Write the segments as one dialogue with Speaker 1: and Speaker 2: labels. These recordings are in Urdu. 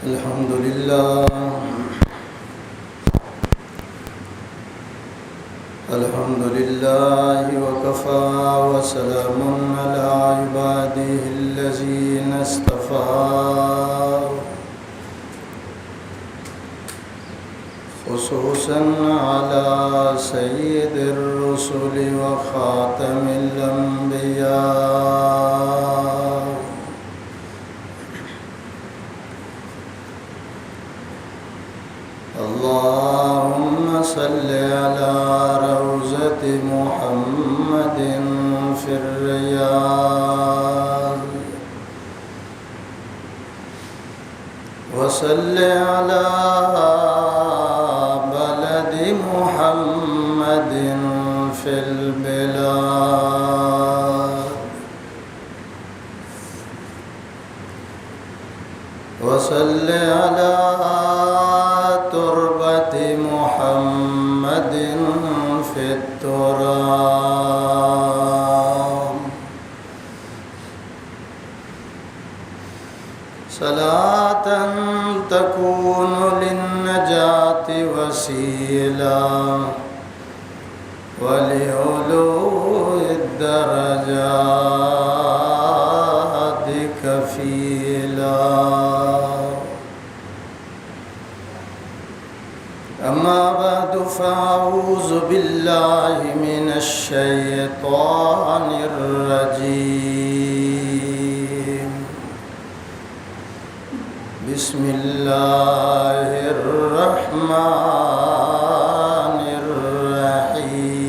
Speaker 1: الحمد لله وكفى وسلام على عباده الذين اصطفى خصوصا على سيد الرسل وخاتم الأنبياء اللهم صل على روضة محمد في الرياض وصل على بلد محمد في البلاد وصل على تربة محمد في التراب صلاة تكون للنجاة وسيلة ولعلو الدرجات كفيلا أما بعد فأعوذ بالله من الشيطان الرجيم بسم الله الرحمن الرحيم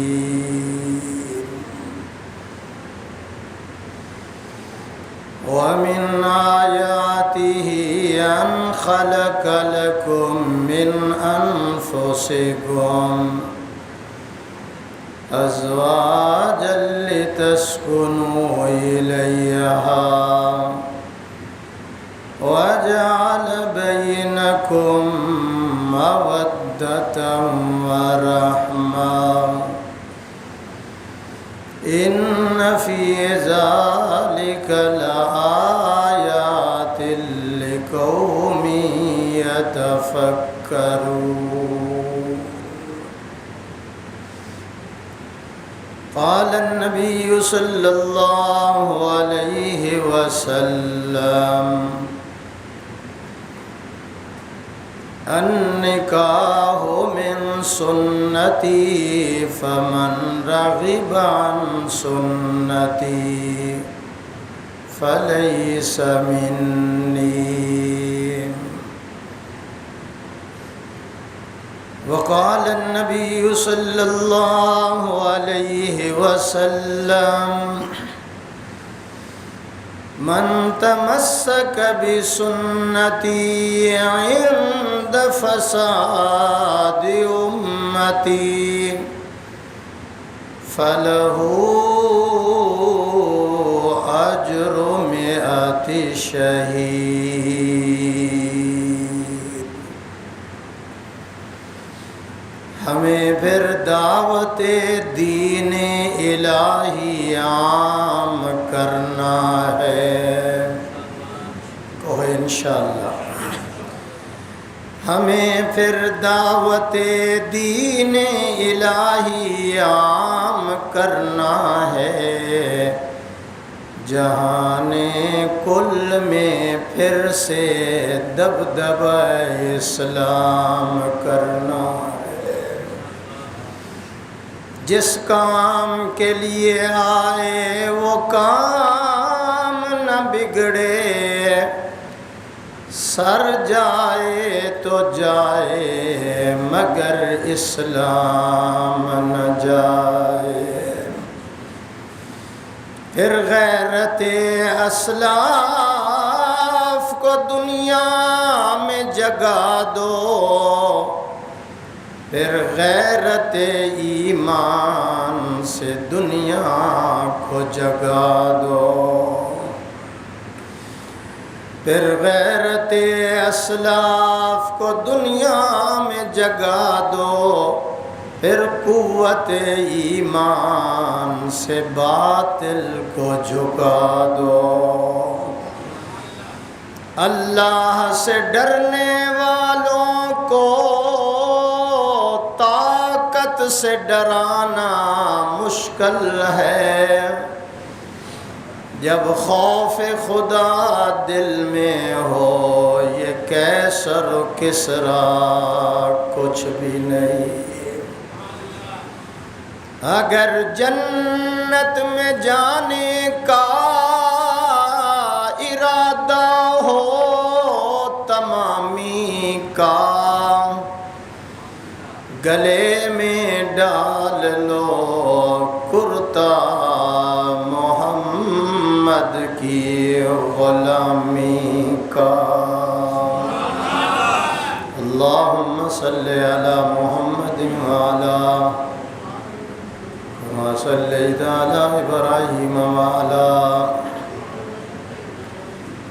Speaker 1: ومن آياته أن خلق لكم من أنفسكم أزواجا لتسكنوا إليها وجعل بينكم مودة ورحمة إن في ذلك لآيات لقوم يتفكرون قال النبي صلى الله عليه وسلم النکاح من سنتی فمن رغب عن سنتی فلیس منی وقال النبي صلى الله عليه وسلم من تمسك بسنتي عند فساد أمتي فله أجر 100 شہید۔ ہمیں پھر دعوت دین الہی عام کرنا ہے، کہو انشاءاللہ۔ ہمیں پھر دعوت دین الہی عام کرنا ہے، جہان کل میں پھر سے دبدبہ اسلام کرنا ہے۔ جس کام کے لیے آئے وہ کام نہ بگڑے، سر جائے تو جائے مگر اسلام نہ جائے۔ پھر غیرت اسلاف کو دنیا میں جگا دو، پھر غیرت ایمان سے دنیا کو جگا دو، پھر غیرت اسلاف کو دنیا میں جگا دو، پھر قوت ایمان سے باطل کو جھکا دو۔ اللہ سے ڈرنے والوں کو طاقت سے ڈرانا مشکل ہے، جب خوف خدا دل میں ہو یہ قیصر و کسریٰ کچھ بھی نہیں۔ اگر جنت میں جانے کا ارادہ ہو تمامی کا، گلے میں ڈال لو کرتا محمد کی غلامی کا۔ اللہم صلی علی محمد وعلی صلیت علی ابراہیم وعلی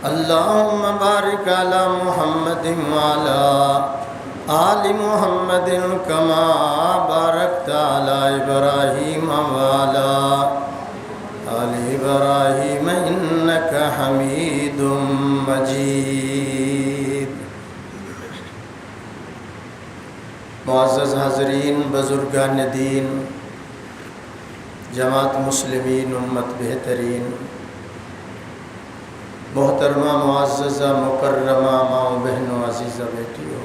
Speaker 1: اللہم بارک علی محمد وعلی آل محمد کما بارکت علی ابراہیم وعلی آل ابراہیم انک حمید مجید۔ معزز حاضرین، بزرگان دین، جماعت مسلمین امت بہترین، محترمہ معززہ مکرمہ ماں بہنوں عزیزہ بیٹیوں،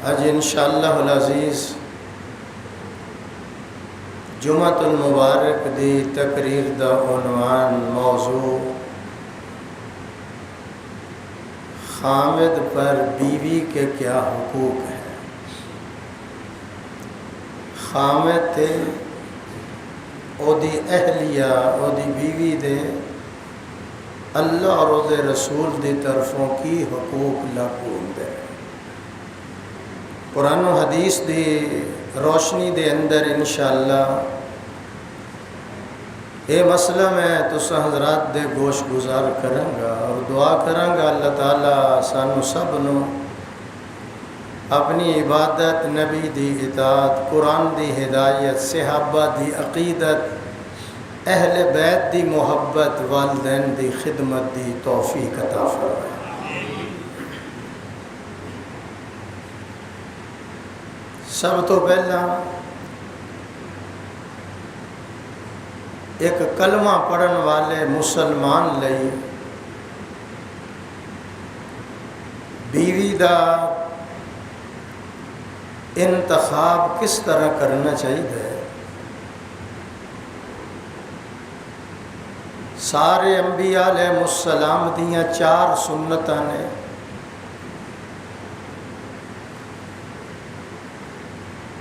Speaker 1: آج انشاءاللہ العزیز جمعۃ المبارک دی تقریر دا عنوان موضوع خامد پر بیوی کے کیا حقوق ہیں۔ خامد تے او دی اہلیہ او دی بیوی دے اللہ اور او دے رسول دی طرفوں کی حقوق لاگو ہوندے۔ قرآن و حدیث دی روشنی دے اندر انشاءاللہ یہ مسئلہ میں تساں حضرات دے گوش گزار کروں گا اور دعا کروں گا اللہ تعالیٰ سانو سب نو اپنی عبادت، نبی دی اطاعت، قرآن دی ہدایت، صحابہ دی عقیدت، اہل بیت دی محبت، والدین دی خدمت دی توفیق عطا فرمائے۔ سب تو پہلا ایک کلمہ پڑھن والے مسلمان لئی بیوی دا انتخاب کس طرح کرنا چاہیے۔ سارے انبیاء علیہ السلام دیاں 4 سنتاں نے،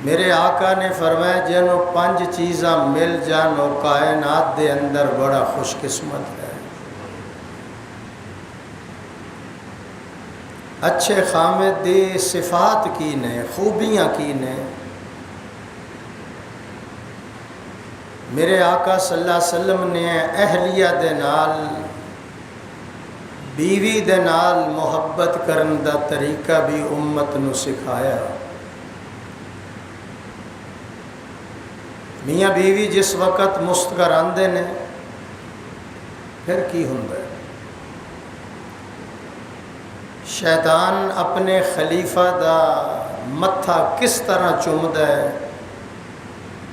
Speaker 1: میرے آقا نے فرمایا جنوں 5 چیزاں مل جانو کائنات دے اندر بڑا خوش قسمت ہے۔ اچھے خامد دی صفات کی نے، خوبیاں کی نے۔ میرے آقا صلی اللہ علیہ وسلم نے اہلیہ دے نال، بیوی دے نال محبت کرن دا طریقہ بھی امت نو سکھایا۔ میاں بیوی جس وقت مسکراندے نے پھر کی ہوندا ہے؟ شیطان اپنے خلیفہ دا متھا کس طرح چومدا ہے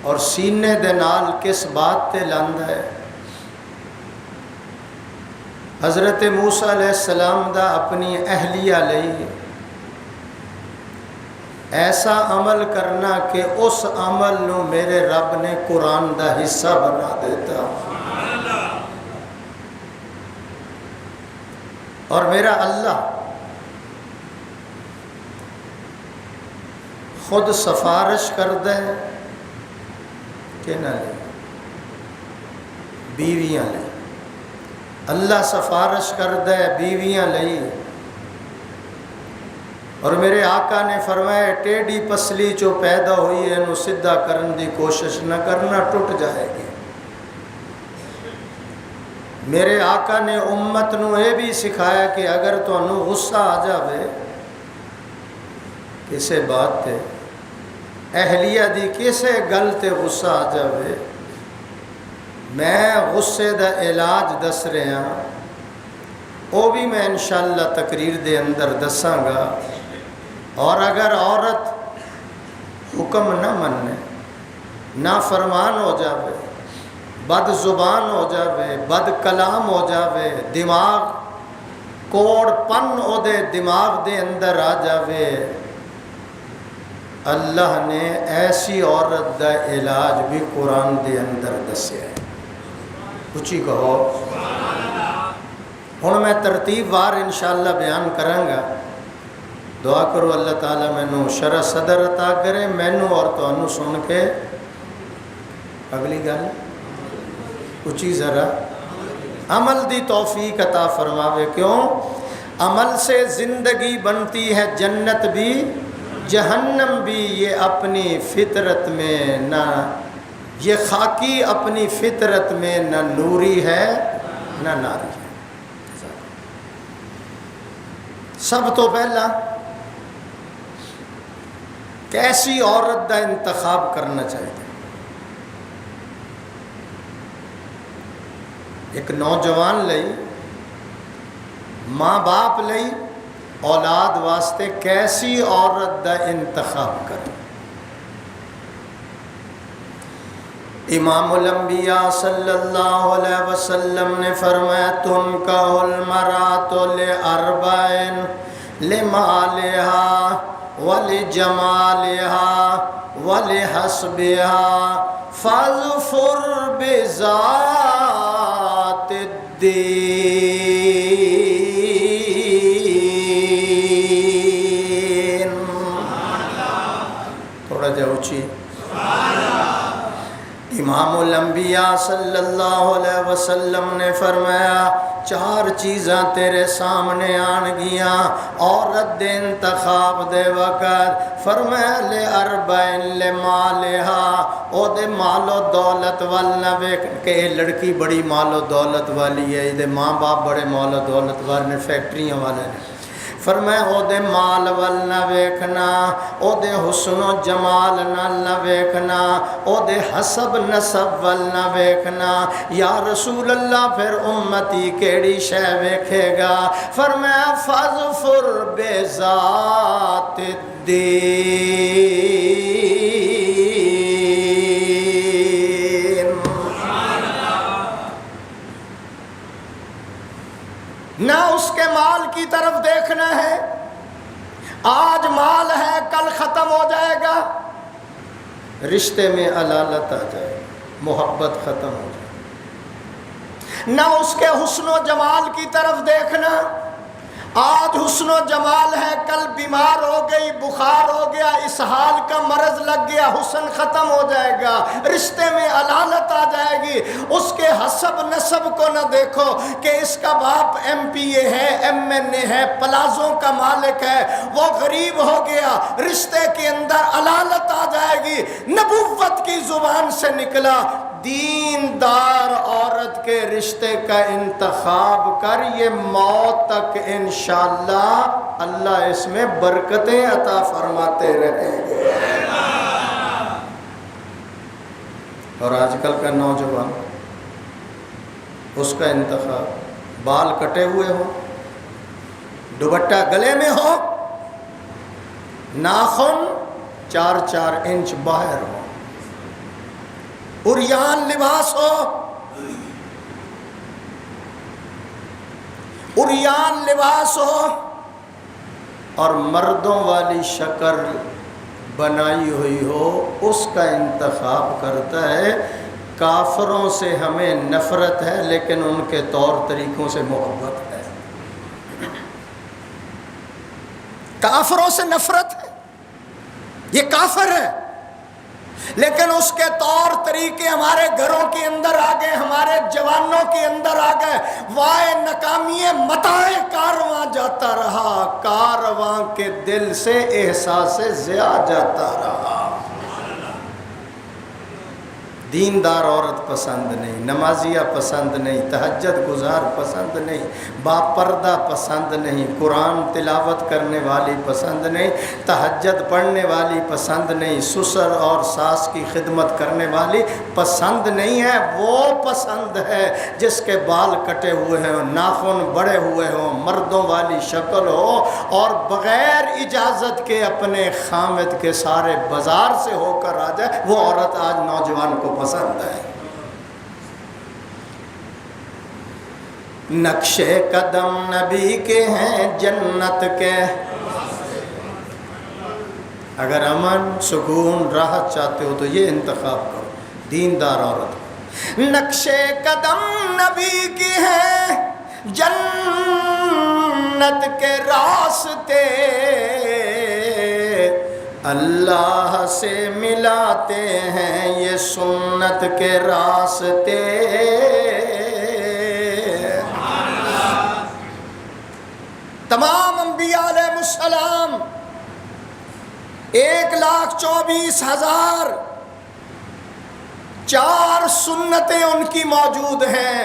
Speaker 1: اور سینے دے نال کس بات تے لاندا ہے۔ حضرت موسیٰ علیہ السلام دا اپنی اہلیہ لئی ایسا عمل کرنا کہ اس عمل نو میرے رب نے قرآن دا حصہ بنا دیتا۔ اور میرا اللہ خود سفارش کر دے کہ نہ لے، بیویاں لے۔ اللہ سفارش کر دے بیویاں لئی، اور میرے آقا نے فرمایا ٹیڑھی پسلی جو پیدا ہوئی ہے انہوں سدھا کرن دی کوشش نہ کرنا، ٹوٹ جائے گی۔ میرے آقا نے امت نو یہ بھی سکھایا کہ اگر تو انہوں غصہ آ جاوے کسے بات تے، اہلیہ دی کسے گل تے غصہ آ جاوے، میں غصے دا علاج دس رہا، وہ بھی میں انشاءاللہ تقریر دے اندر دساں گا۔ اور اگر عورت حکم نہ مننے، نا فرمان ہو جاوے، بد زبان ہو جاوے، بد کلام ہو جاوے، دماغ کوڑ پن او دے دماغ دے اندر آ جاوے، اللہ نے ایسی عورت دا علاج بھی قرآن دے اندر دسیا ہے۔ اچھی کہو ہن میں ترتیب وار انشاءاللہ بیان کراں گا۔ دعا کرو اللہ تعالیٰ مینوں شرح صدر عطا کرے، مینوں اور تانوں سن کے اگلی گل اچھی ذرا عمل دی توفیق عطا فرماوے۔ کیوں؟ عمل سے زندگی بنتی ہے جنت بھی جہنم بھی، یہ اپنی فطرت میں نہ، یہ خاکی اپنی فطرت میں نہ نوری ہے نہ ناری ہے۔ سب تو پہلا کیسی عورت دا انتخاب کرنا چاہیے؟ ایک نوجوان لئی، ماں باپ لئی، اولاد واسطے کیسی عورت دا انتخاب کرے؟ امام الانبیاء صلی اللہ علیہ وسلم نے فرمایا تنکح المرأۃ لأربع، لمالها ولجمالها ولحسبها فاظفر بذات الدین۔ تھوڑا جا اونچی۔ امام الانبیاء صلی اللہ علیہ وسلم نے فرمایا چار چیزاں تیرے سامنے آن گیاں عورت دے انتخاب دے وقت۔ فرمایا لِأَرْبَعٍ لِمَالِهَا، او دے مال و دولت والنا ویکھ کہ یہ لڑکی بڑی مال و دولت والی ہے، یہ دے ماں باپ بڑے مال و دولت والے نے، فیکٹریاں والے نے۔ فرمایا او دے مال ول نہ ویکھنا، او دے حسن و جمال نہ ویکھنا، او دے حسب نسب ول نہ ویکھنا۔ یا رسول اللہ پھر امتی کیڑی شے ویکھے گا؟ فرمایا فاظفر بذات الدین۔ نہ اس کے مال کی طرف دیکھنا ہے، آج مال ہے کل ختم ہو جائے گا، رشتے میں علالت آ جائے، محبت ختم ہو جائے۔ نہ اس کے حسن و جمال کی طرف دیکھنا، آج حسن و جمال ہے کل بیمار ہو گئی، بخار ہو گیا، اسہال کا مرض لگ گیا، حسن ختم ہو جائے گا، رشتے میں علالت آ جائے گی۔ اس کے حسب نسب کو نہ دیکھو کہ اس کا باپ ایم پی اے ہے، ایم این اے ہے، پلازوں کا مالک ہے، وہ غریب ہو گیا، رشتے کے اندر علالت آ جائے گی۔ نبوت کی زبان سے نکلا دیندار عورت کے رشتے کا انتخاب کر، یہ موت تک انشاءاللہ اللہ اس میں برکتیں عطا فرماتے رہیں گے۔ اور آج کل کا نوجوان، اس کا انتخاب بال کٹے ہوئے ہو، دوپٹہ گلے میں ہو، ناخن 4-4 انچ باہر ہو، عریان لباس ہو، عریان لباس ہو، اور مردوں والی شکل بنائی ہوئی ہو، اس کا انتخاب کرتا ہے۔ کافروں سے ہمیں نفرت ہے لیکن ان کے طور طریقوں سے محبت ہے۔ کافروں سے نفرت ہے، یہ کافر ہے، لیکن اس کے طور طریقے ہمارے گھروں کے اندر آ گئے، ہمارے جوانوں کے اندر آ گئے۔ وائے ناکامی متاع کارواں جاتا رہا، کارواں کے دل سے احساس ضیاء جاتا رہا۔ دیندار عورت پسند نہیں، نمازیہ پسند نہیں، تہجد گزار پسند نہیں، باپردہ پسند نہیں، قرآن تلاوت کرنے والی پسند نہیں، تہجد پڑھنے والی پسند نہیں، سسر اور ساس کی خدمت کرنے والی پسند نہیں ہے۔ وہ پسند ہے جس کے بال کٹے ہوئے ہوں، ناخن بڑے ہوئے ہوں، مردوں والی شکل ہو اور بغیر اجازت کے اپنے خامد کے سارے بازار سے ہو کر آ جائے، وہ عورت آج نوجوان کو پسند ہے۔ نقشے قدم نبی کے ہیں جنت کے، اگر امن سکون راحت چاہتے ہو تو یہ انتخاب کرو، دیندار عورت۔ نقشے قدم نبی کے ہیں جنت کے راستے، اللہ سے ملاتے ہیں یہ سنت کے راستے۔ تمام انبیاء علیہ السلام 1,24,000 4 سنتیں ان کی موجود ہیں۔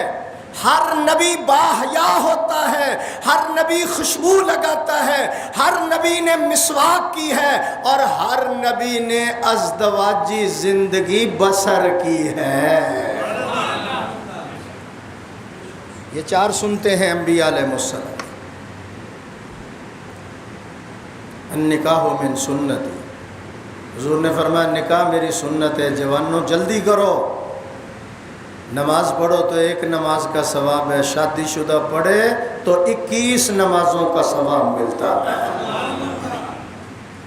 Speaker 1: ہر نبی باحیا ہوتا ہے، ہر نبی خوشبو لگاتا ہے، ہر نبی نے مسواک کی ہے اور ہر نبی نے ازدواجی زندگی بسر کی ہے۔ یہ 4 سنتے ہیں انبیاء علیہ السلام۔ النکاح من سنتی، حضور نے فرمایا نکاح میری سنت ہے، جوانوں جلدی کرو، نماز پڑھو تو 1 نماز کا ثواب ہے، شادی شدہ پڑھے تو 21 نمازوں کا ثواب ملتا ہے،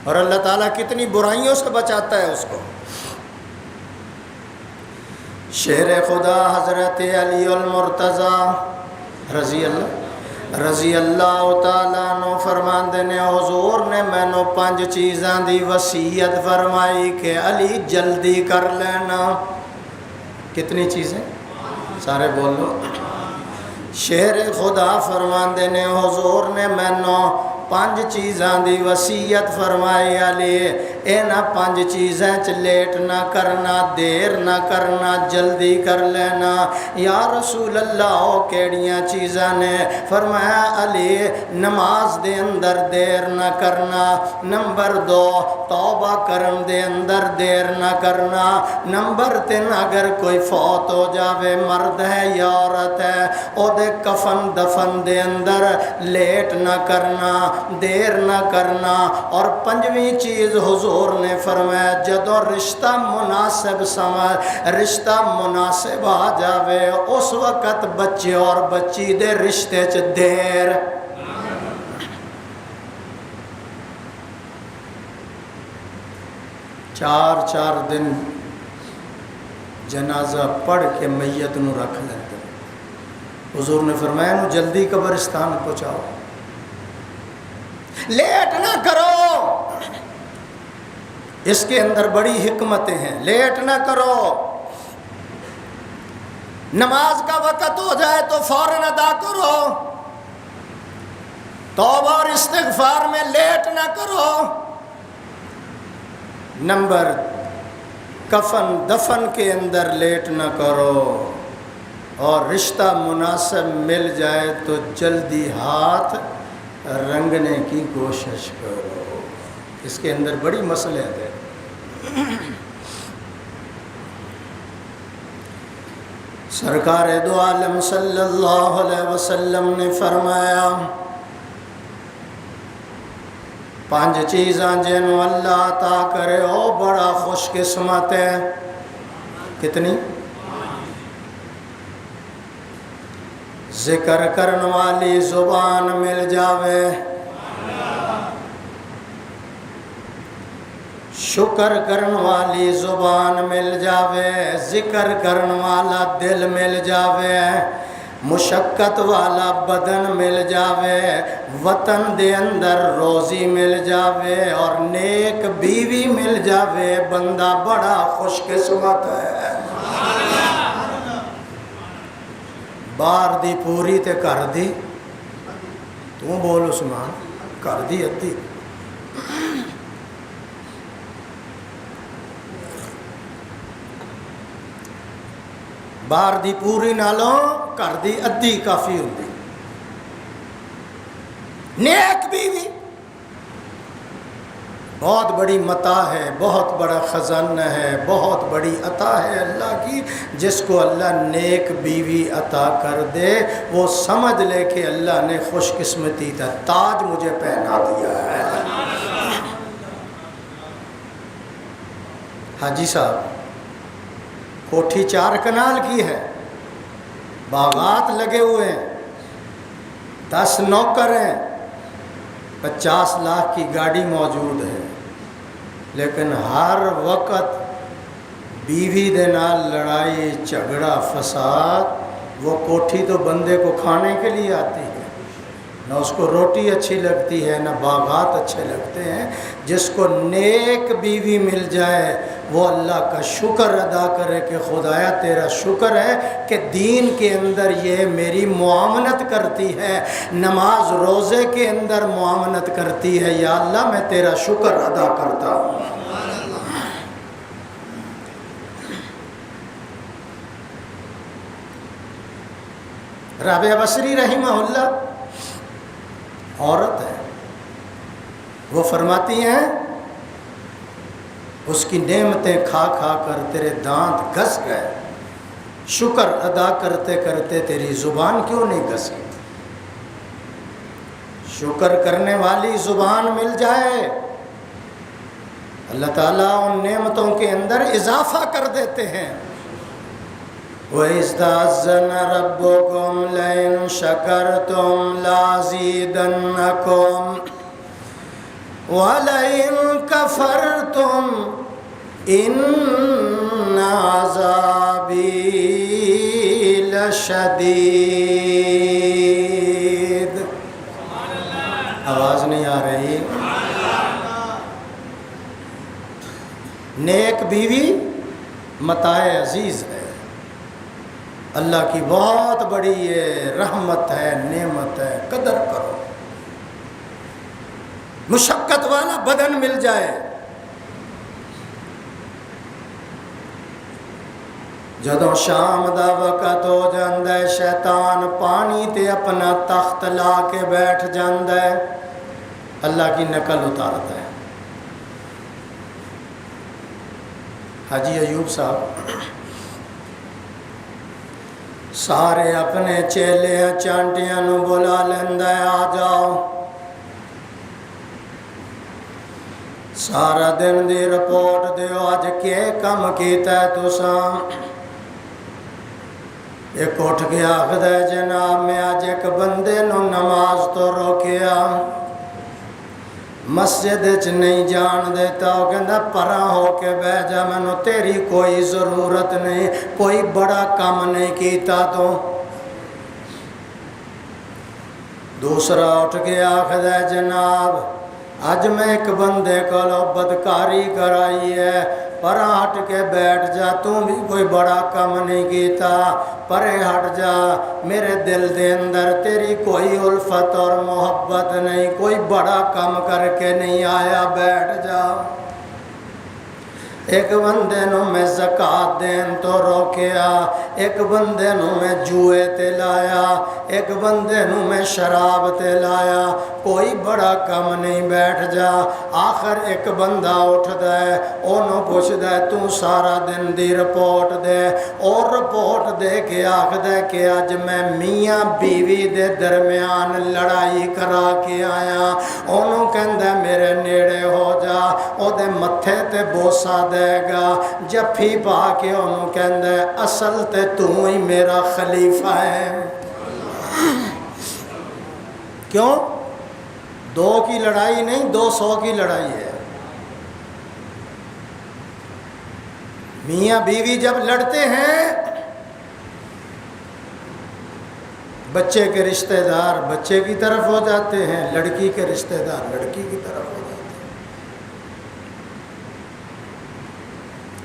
Speaker 1: اور اللہ تعالیٰ کتنی برائیوں سے بچاتا ہے اس کو۔ شیر خدا حضرت علی المرتضی رضی اللہ تعالیٰ عنہ فرماندے نے حضور نے مینوں 5 چیزاں دی وصیت فرمائی کہ علی جلدی کر لینا۔ کتنی چیزیں؟ سارے بول لو۔ شیر خدا فرماندے نے حضور نے مینوں 5 چیزاں دی وصیت فرمائی علی، اینا 5 چیزیں چ لیٹ نہ کرنا، دیر نہ کرنا، جلدی کر لینا۔ یا رسول اللہ او کیڑیاں چیزاں نے؟ فرمایا علی نماز دے اندر دیر نہ کرنا، نمبر 2 توبہ کرن دے اندر دیر نہ کرنا، نمبر 3 اگر کوئی فوت ہو جاوے مرد ہے یا عورت ہے او دے کفن دفن دے اندر لیٹ نہ کرنا، دیر نہ کرنا، اور 5ویں چیز حضور نے فرمایا جدو رشتہ مناسب سمجھ رشتہ مناسب آ جاوے اس وقت بچے اور بچی دے رشتے چ دیر۔ 4 دن جنازہ پڑھ کے میت نو رکھ لیتے، حضور نے فرمایا نو جلدی قبرستان پہنچاؤ، لیٹ نہ کرو، اس کے اندر بڑی حکمتیں ہیں، لیٹ نہ کرو۔ نماز کا وقت ہو جائے تو فوراً ادا کرو، توبہ اور استغفار میں لیٹ نہ کرو۔ نمبر کفن دفن کے اندر لیٹ نہ کرو، اور رشتہ مناسب مل جائے تو جلدی ہاتھ رنگنے کی کوشش کرو۔ اس کے اندر بڑی مصلحت ہے۔ سرکار دو عالم صلی اللہ علیہ وسلم نے فرمایا 5 چیزاں جنوں اللہ عطا کرے او بڑا خوش قسمت ہے۔ کتنی؟ ذکر کرن والی زبان مل جاوے، شکر کرن والی زبان مل جاوے، ذکر کرن والا دل مل جاوے، مشقت والا بدن مل جاوے، وطن دے اندر روزی مل جاوے، اور نیک بیوی مل جاوے، بندہ بڑا خوش قسمت ہے۔ باہر دی پوری تے کر دی، تو بول عثمان کر دی ادھی۔ باہر دی پوری نالوں گھر دی ادھی کافی ہوندی. نیک بیوی بہت بڑی متاع ہے، بہت بڑا خزانہ ہے، بہت بڑی عطا ہے اللہ کی. جس کو اللہ نیک بیوی عطا کر دے وہ سمجھ لے کہ اللہ نے خوش قسمتی کا تاج مجھے پہنا دیا ہے. حاجی صاحب کوٹھی 4 کنال کی ہے، باغات لگے ہوئے ہیں، 10 نوکر ہیں، 50 لاکھ کی گاڑی موجود ہے، لیکن ہر وقت بیوی دے نال لڑائی جھگڑا فساد. وہ کوٹھی تو بندے کو کھانے کے لیے آتی ہے، نہ اس کو روٹی اچھی لگتی ہے، نہ باغات اچھے لگتے ہیں. جس کو نیک بیوی مل جائے وہ اللہ کا شکر ادا کرے کہ خدایا تیرا شکر ہے کہ دین کے اندر یہ میری معاونت کرتی ہے، نماز روزے کے اندر معاونت کرتی ہے، یا اللہ میں تیرا شکر ادا کرتا ہوں. رابعہ بصری رحمہ اللہ عورت ہے، وہ فرماتی ہیں اس کی نعمتیں کھا کھا کر تیرے دانت گھس گئے، شکر ادا کرتے کرتے تیری زبان کیوں نہیں گھسی؟ شکر کرنے والی زبان مل جائے اللہ تعالیٰ ان نعمتوں کے اندر اضافہ کر دیتے ہیں. وَإِذْ تَأَذَّنَ رَبُّكُمْ لَئِن شَكَرْتُمْ لَأَزِيدَنَّكُمْ وَلَئِن كَفَرْتُمْ إِنَّ عَذَابِي لَشَدِيدٌ. آواز نہیں آ رہی؟ نیک بیوی متاع عزیز ہے، اللہ کی بہت بڑی یہ رحمت ہے، نعمت ہے، قدر کرو. مشقت والا بدن مل جائے، جدوں شام دا وقت ہو جاندا ہے شیطان پانی تے اپنا تخت لا کے بیٹھ جاندا ہے، اللہ کی نقل اتارتا ہے. حاجی ایوب صاحب سارے اپنے چیلے چانٹیاں نو بلا لیندا ہے، آ جاؤ. سارا دن دی رپورٹ دیو، اج کے کم کیتا ہے تساں؟ ایک اٹھ کے آخدا ہے جناب میں اج ایک بندے نو نماز تو روکیا، مسجد وچ نہیں جان دیتا، وہ کہندا پراں ہو کے بیٹھ جا، مینوں تیری کوئی ضرورت نہیں، کوئی بڑا کام نہیں کیتا تو. دوسرا اٹھ کے آخدا ہے جناب اج میں ایک بندے کو بدکاری کرائی ہے، پراں ہٹ کے بیٹھ جا، تو بھی کوئی بڑا کام نہیں کیتا، پرے ہٹ جا، میرے دل دے اندر تیری کوئی الفت اور محبت نہیں، کوئی بڑا کام کر کے نہیں آیا، بیٹھ جا. ایک بندے نو میں زکات دین تو روکیا، ایک بندے نو میں جوئے تے لایا، ایک بندے نو میں شراب تے لایا، کوئی بڑا کم نہیں، بیٹھ جا. آخر ایک بندہ اٹھدا ہے، اونوں پوچھدا ہے تو سارا دن دی رپورٹ دے، اور رپورٹ دے کے آکھدا ہے کہ اج میں میاں بیوی دے درمیان لڑائی کرا کے آیا. اونوں کہندا میرے نیڑے ہو جا، او دے متھے تے بوسا دے گا، جفی پا کے انہوں کہندا ہے اصل تے تو ہی میرا خلیفہ ہے. کیوں؟ 2 کی لڑائی نہیں، 200 کی لڑائی ہے. میاں بیوی جب لڑتے ہیں بچے کے رشتہ دار بچے کی طرف ہو جاتے ہیں، لڑکی کے رشتہ دار لڑکی کی طرف ہو جاتے ہیں.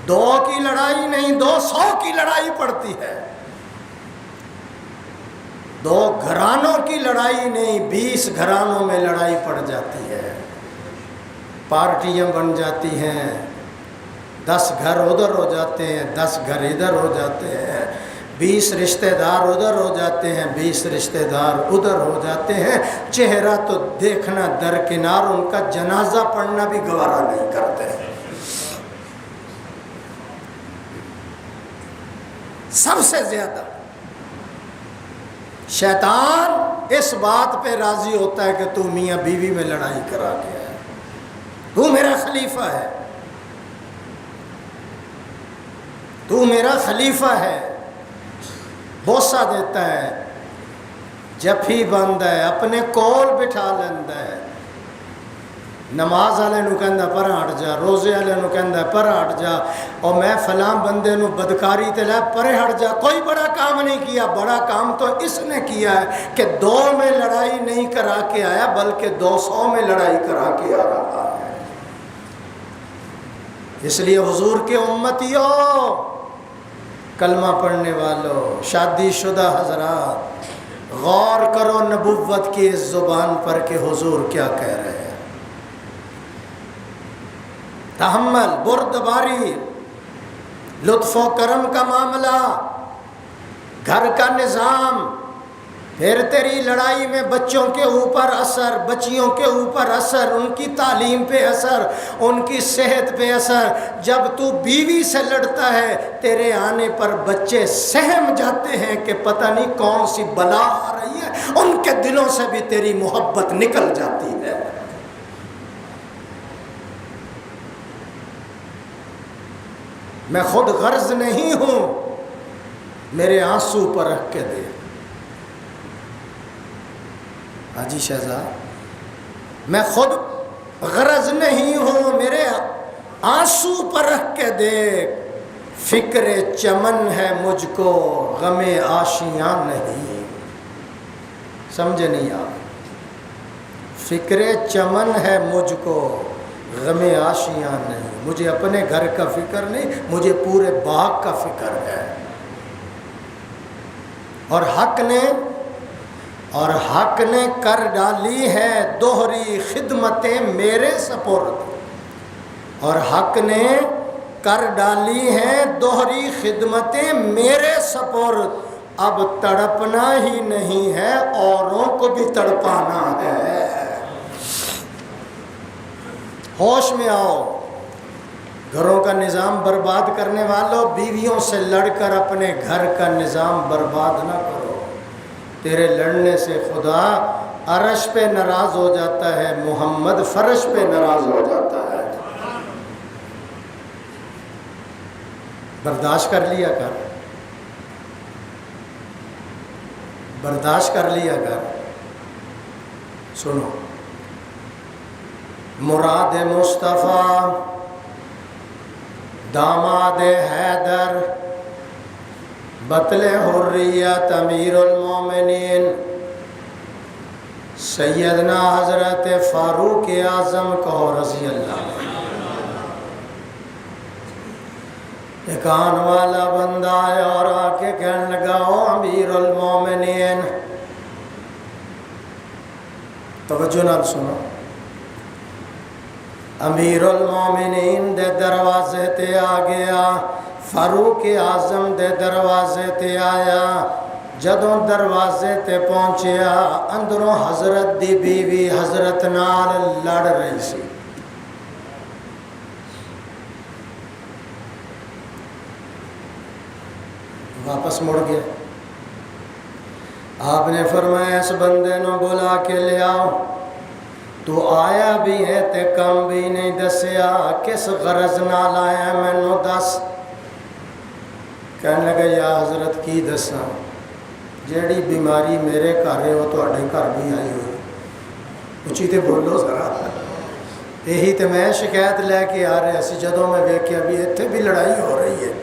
Speaker 1: 2 کی لڑائی نہیں، 200 کی لڑائی پڑتی ہے. 2 گھرانوں کی لڑائی نہیں، 20 گھرانوں میں لڑائی پڑ جاتی ہے. پارٹیاں بن جاتی ہیں، 10 گھر ادھر ہو جاتے ہیں، 10 گھر ادھر ہو جاتے ہیں. 20 رشتہ دار ادھر ہو جاتے ہیں، 20 رشتہ دار ادھر ہو جاتے ہیں، چہرہ تو دیکھنا درکنار، ان کا جنازہ پڑھنا بھی گوارا نہیں کرتے۔ سب سے زیادہ شیطان اس بات پہ راضی ہوتا ہے کہ تو میاں بیوی میں لڑائی کرا کے آیا، تو میرا خلیفہ ہے، تو میرا خلیفہ ہے، بوسہ دیتا ہے، جفی بنتا ہے، اپنے کول بٹھا لینا ہے، نماز والے نو کہندا پر ہٹ جا، روزے والے نو کہندا پر ہٹ جا، اور میں فلاں بندے نو بدکاری تے لے پرے ہٹ جا۔ کوئی بڑا کام نہیں کیا، بڑا کام تو اس نے کیا ہے کہ 2 میں لڑائی نہیں کرا کے آیا بلکہ 200 میں لڑائی کرا کے آ رہا ہے۔ اس لیے حضور کے امتیوں، کلمہ پڑھنے والوں، شادی شدہ حضرات، غور کرو نبوت کی اس زبان پر کہ حضور کیا کہہ رہے ہیں۔ تحمل، بردباری، لطف و کرم کا معاملہ، گھر کا نظام، پھر تیری لڑائی میں بچوں کے اوپر اثر، بچیوں کے اوپر اثر، ان کی تعلیم پہ اثر، ان کی صحت پہ اثر۔ جب تو بیوی سے لڑتا ہے تیرے آنے پر بچے سہم جاتے ہیں کہ پتہ نہیں کون سی بلا آ رہی ہے، ان کے دلوں سے بھی تیری محبت نکل جاتی ہے۔ میں خود غرض نہیں ہوں، میرے آنسو پر رکھ کے دے۔ حاجی شہزاد، میں خود غرض نہیں ہوں، میرے آنسو پر رکھ کے دیکھ، فکر چمن ہے مجھ کو غم آشیاں نہیں۔ سمجھے نہیں آپ؟ فکر چمن ہے مجھ کو غم آشیاں نہیں، مجھے اپنے گھر کا فکر نہیں، مجھے پورے باغ کا فکر ہے۔ اور حق نے کر ڈالی ہے دوہری خدمتیں میرے سپرد، اور حق نے کر ڈالی ہے دوہری خدمتیں میرے سپرد، اب تڑپنا ہی نہیں ہے اوروں کو بھی تڑپانا ہے۔ ہوش میں آؤ، گھروں کا نظام برباد کرنے والوں، بیویوں سے لڑ کر اپنے گھر کا نظام برباد نہ کرو۔ تیرے لڑنے سے خدا عرش پہ ناراض ہو جاتا ہے، محمد فرش پہ ناراض ہو جاتا ہے۔ برداشت کر لیا کر، برداشت کر لیا کر۔ سنو، مراد مصطفیٰ داماد حیدر بطل حریت امیر المومنین سیدنا حضرت فاروق اعظم کہو رضی اللہ عنہ، ایک آن والا بندہ آیا اور آ کے کہنے لگا، او امیر المومنین، توجہ نال سنو، امیر المومنین دے دروازے تے آ گیا، فاروق اعظم دے دروازے تے آیا۔ جدوں دروازے تے پہنچیا، اندروں حضرت دی بیوی حضرت نال لڑ رہی سی۔ واپس مڑ گیا۔ آپ نے فرمایا اس بندے نو بلا کے لے آؤ، تو آیا بھی ہے تے کم بھی نہیں دسیا، کس غرض نال آیا مینوں دس۔ کہنے لگا، یا حضرت کی دساں، جیڑی بیماری میرے گھر ہے وہ تواڈے گھر بھی آئی ہوئی، اچھی تے بولو ذرا۔ یہی تے میں شکایت لے کے آ رہا سی، جدوں میں ویکھیا بھی اتنے بھی لڑائی ہو رہی ہے،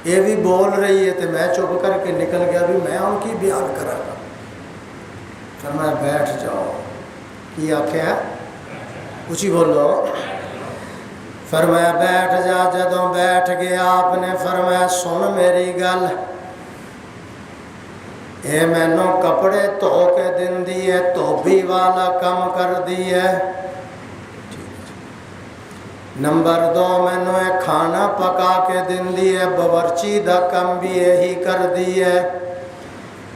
Speaker 1: یہ بھی بول رہی ہے، تے میں چپ کر کے نکل گیا بھی میں ان کی بیان کرا گا۔ فرمایا بیٹھ جاؤ۔ کی آخیا؟ اچھی بولو۔ فرمایا بیٹھ جا۔ جدوں بیٹھ گیا آپ نے فرمایا سن میری گل، اے مینوں کپڑے دھو کے دیندی ہے، دھوبی والا کم کر دی ہے، نمبر 2 مینوں اے کھانا پکا کے دیندی ہے، باورچی دا کم بھی یہی کر دی ہے۔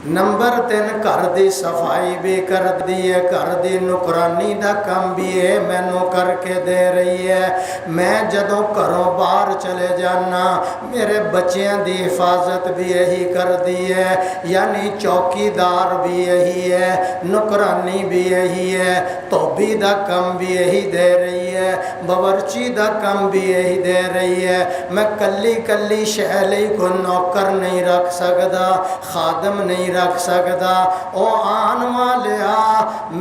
Speaker 1: نمبر 3 گھر دی صفائی بھی کر دی ہے، گھر دی نکرانی دا کم بھی ہے مینوں کر کے دے رہی ہے۔ میں جدوں گھروں باہر چلے جانا میرے بچیاں دی حفاظت بھی یہی کر دی ہے، یعنی چوکی دار بھی یہی ہے، نکرانی بھی یہی ہے، توبی دا کم بھی یہی دے رہی ہے، باورچی دا کم بھی یہی دے رہی ہے۔ میں کلی کلی شے لئی کوئی نوکر نہیں رکھ سکدا، خادم نہیں رکھ سکدا۔ او آن والیا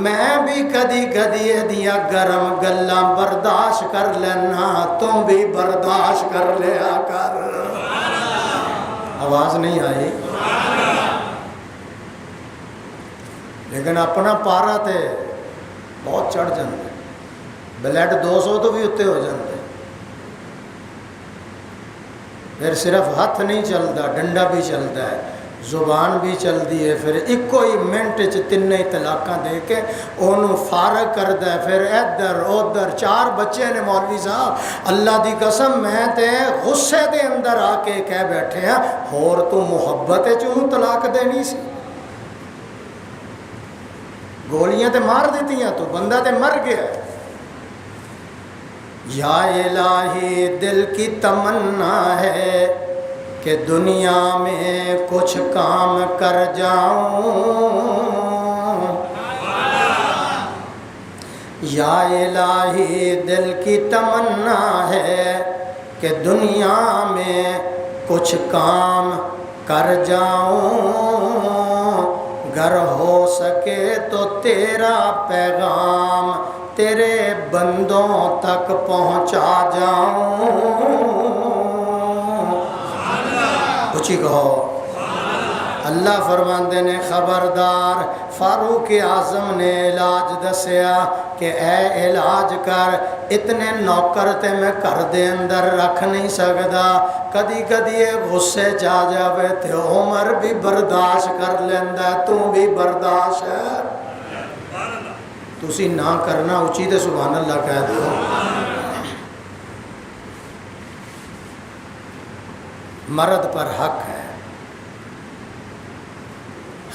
Speaker 1: میں بھی کدی کدی دیا گرم گلاں برداشت کر لینا، تم بھی برداشت کر لیا کر۔ آواز نہیں آئی؟ لیکن اپنا پارا تے بہت چڑھ جاندے، بلڈ 200 تو بھی اتنے ہو جاندے، پھر صرف ہاتھ نہیں چلتا، ڈنڈا بھی چلتا ہے، زبان بھی چلتی ہے، پھر ایکو ہی منٹ تین طلاقاں دے کے انہوں فارغ کرتا ہے، پھر ادھر ادھر 4 بچے نے مولوی صاحب، اللہ دی قسم میں تے غصے دے اندر آ کے کہہ بیٹھے ہیں اور تو محبت چوں طلاق دینی سی، گولیاں تے مار دیتی ہیں، تو بندہ تے مر گیا۔ یا الہی دل کی تمنا ہے کہ دنیا میں کچھ کام کر جاؤں، یا الہی دل کی تمنا ہے کہ دنیا میں کچھ کام کر جاؤں، گر ہو سکے تو تیرا پیغام تیرے بندوں تک پہنچا جاؤں۔ اچھی کہو اللہ فرماندے نے خبردار، فاروق اعظم نے علاج دسیا کہ اے علاج کر، اتنے نوکر تے میں گھر دے اندر رکھ نہیں سکدا، کدی کدی غصے چا جاوے تے عمر بھی برداشت کر لیندا، تو بھی برداشت ہے، تسی نہ کرنا اچھی تے سبحان اللہ کہہ دو۔ مرد پر حق ہے،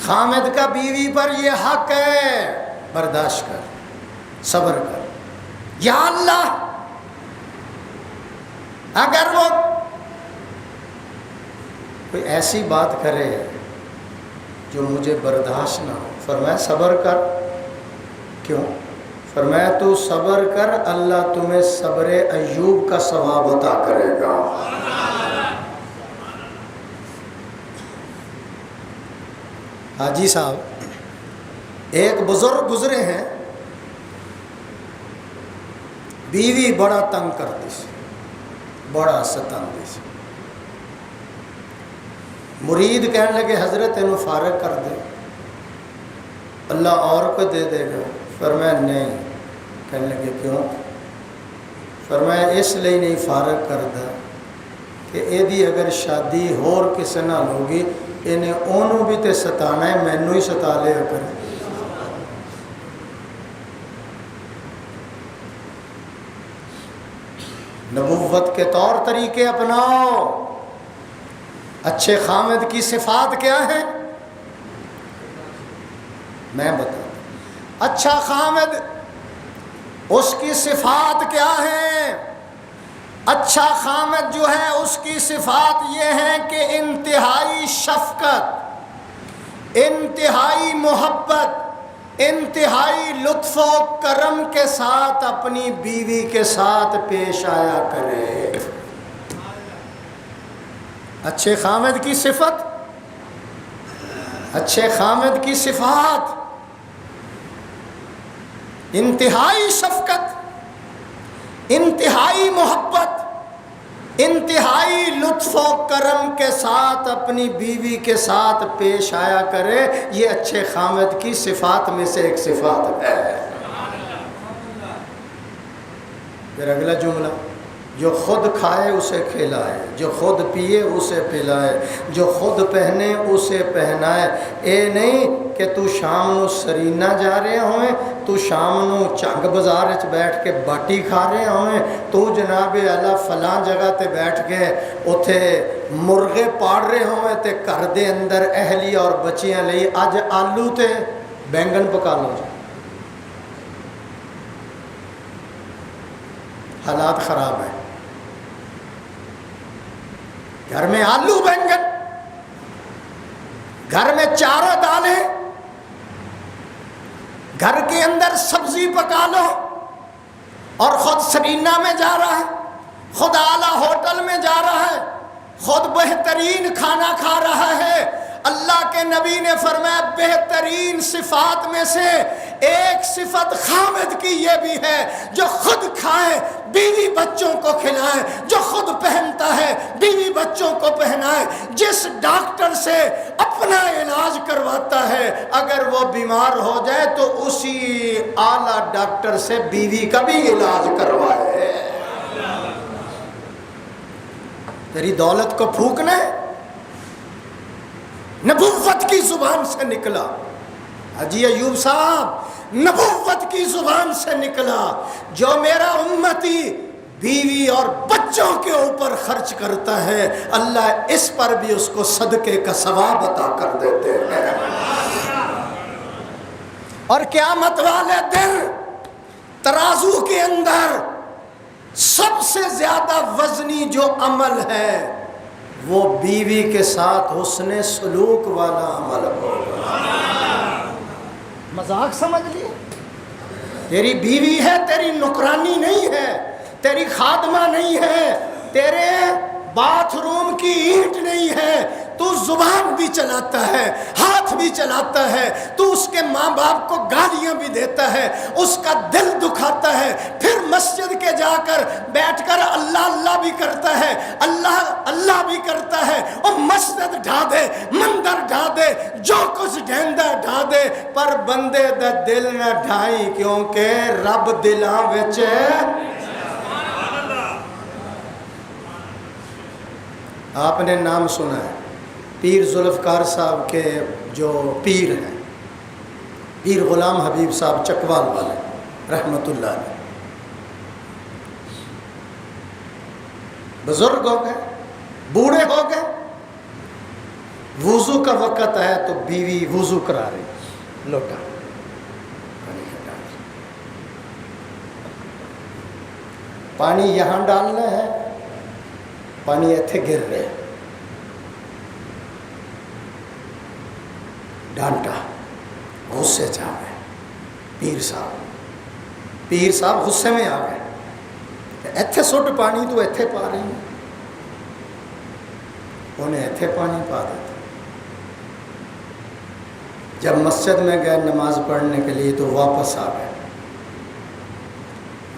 Speaker 1: خامد کا بیوی پر یہ حق ہے، برداشت کر، صبر کر۔ یا اللہ اگر وہ کوئی ایسی بات کرے جو مجھے برداشت نہ ہو، فرمایا صبر کر۔ کیوں؟ فرمایا تو صبر کر، اللہ تمہیں صبر ایوب کا ثواب عطا کرے گا۔ حاجی صاحب ایک بزرگ گزرے ہیں، بیوی بڑا تنگ کرتی سی، بڑا ستاندی سی، مرید کہنے لگے حضرت انہوں فارغ کر دے، اللہ اور کو دے دے گا۔ فرمایا نہیں، کہنے لگے کیوں؟ فرمایا اس لیے نہیں فارغ کردا کہ ایدی اگر شادی ہور کسے نال ہوگی انہیں انہوں بھی تے ستانا ہے، مینوں ہی ستا لیا کر۔ نبوت کے طور طریقے اپناؤ۔ اچھے خامد کی صفات کیا ہیں؟ میں بتا دوں، اچھا خامد اس کی صفات کیا ہیں؟ اچھا خامد جو ہے اس کی صفات یہ ہیں کہ انتہائی شفقت، انتہائی محبت، انتہائی لطف و کرم کے ساتھ اپنی بیوی کے ساتھ پیش آیا کرے۔ اچھے خامد کی صفت، اچھے خامد کی صفات، انتہائی شفقت، انتہائی محبت، انتہائی لطف و کرم کے ساتھ اپنی بیوی کے ساتھ پیش آیا کرے، یہ اچھے خامد کی صفات میں سے ایک صفات ہے۔ پھر اگلا جملہ جو خود کھائے اسے کھلائے، جو خود پیے اسے پلائے، جو خود پہنے اسے پہنائے۔ اے نہیں کہ تو شام نو سرینا جا رہے ہوئے، تو شام نو چنگ بازار وچ بیٹھ کے باٹی کھا رہے ہوئے، تو جناب اعلیٰ فلاں جگہ تے بیٹھ کے اتھے مرغے پاڑ رہے ہوئے تے گھر دے اندر اہلیہ اور بچیاں لئی اج آلو تے بینگن پکا لو جی۔ حالات خراب ہیں، گھر میں آلو بینگن، گھر میں چارہ دالیں، گھر کے اندر سبزی پکا لو، اور خود سرینا میں جا رہا ہے، خود اعلیٰ ہوٹل میں جا رہا ہے، خود بہترین کھانا کھا رہا ہے۔ اللہ کے نبی نے فرمایا بہترین صفات میں سے ایک صفت خامد کی یہ بھی ہے جو خود کھائے بیوی بچوں کو کھلائے، جو خود پہنتا ہے بیوی بچوں کو پہنائے، جس ڈاکٹر سے اپنا علاج کرواتا ہے اگر وہ بیمار ہو جائے تو اسی اعلیٰ ڈاکٹر سے بیوی کا بھی علاج کروائے۔ تیری دولت کو پھونکنا ہے، نبوت کی زبان سے نکلا۔ حاجی ایوب صاحب نبوت کی زبان سے نکلا، جو میرا امتی بیوی اور بچوں کے اوپر خرچ کرتا ہے اللہ اس پر بھی اس کو صدقے کا ثواب عطا کر دیتے ہیں۔ اور قیامت والے دن ترازو کے اندر سب سے زیادہ وزنی جو عمل ہے وہ بیوی کے ساتھ حسن سلوک والا عمل ہوگا۔ مذاق سمجھ لیے؟ تیری بیوی ہے، تیری نوکرانی نہیں ہے، تیری خادمہ نہیں ہے، تیرے باتھ روم کی اینٹ نہیں ہے، تو زبان بھی چلاتا ہے، ہاتھ بھی چلاتا ہے، تو اس کے ماں باپ کو گالیاں بھی دیتا ہے، اس کا دل دکھاتا ہے، پھر مسجد کے جا کر بیٹھ کر اللہ اللہ بھی کرتا ہے، اللہ اللہ بھی کرتا ہے، اور مسجد ڈھا دے، مندر ڈھا دے، جو کچھ ڈھیندا ڈھا دے، پر بندے دا دل نہ ڈھائی، کیونکہ رب دلاں وچ آپ نے نام سنا ہے پیر ذوالفقار صاحب کے جو پیر ہیں، پیر غلام حبیب صاحب چکوال والے رحمت اللہ علیہ، بزرگ ہو گئے، بوڑھے ہو گئے، وضو کا وقت ہے تو بیوی وضو کرا رہی، لوٹا پانی یہاں ڈالنا ہے، پانی ایتھے گر رہے، ڈانٹا، غصے چ آ گئے پیر صاحب غصے میں آ گئے، ایتھے سٹ پانی تو ایتھے پا رہی ہیں، انہیں ایتھے پانی پا دیتا۔ جب مسجد میں گئے نماز پڑھنے کے لیے تو واپس آ گئے،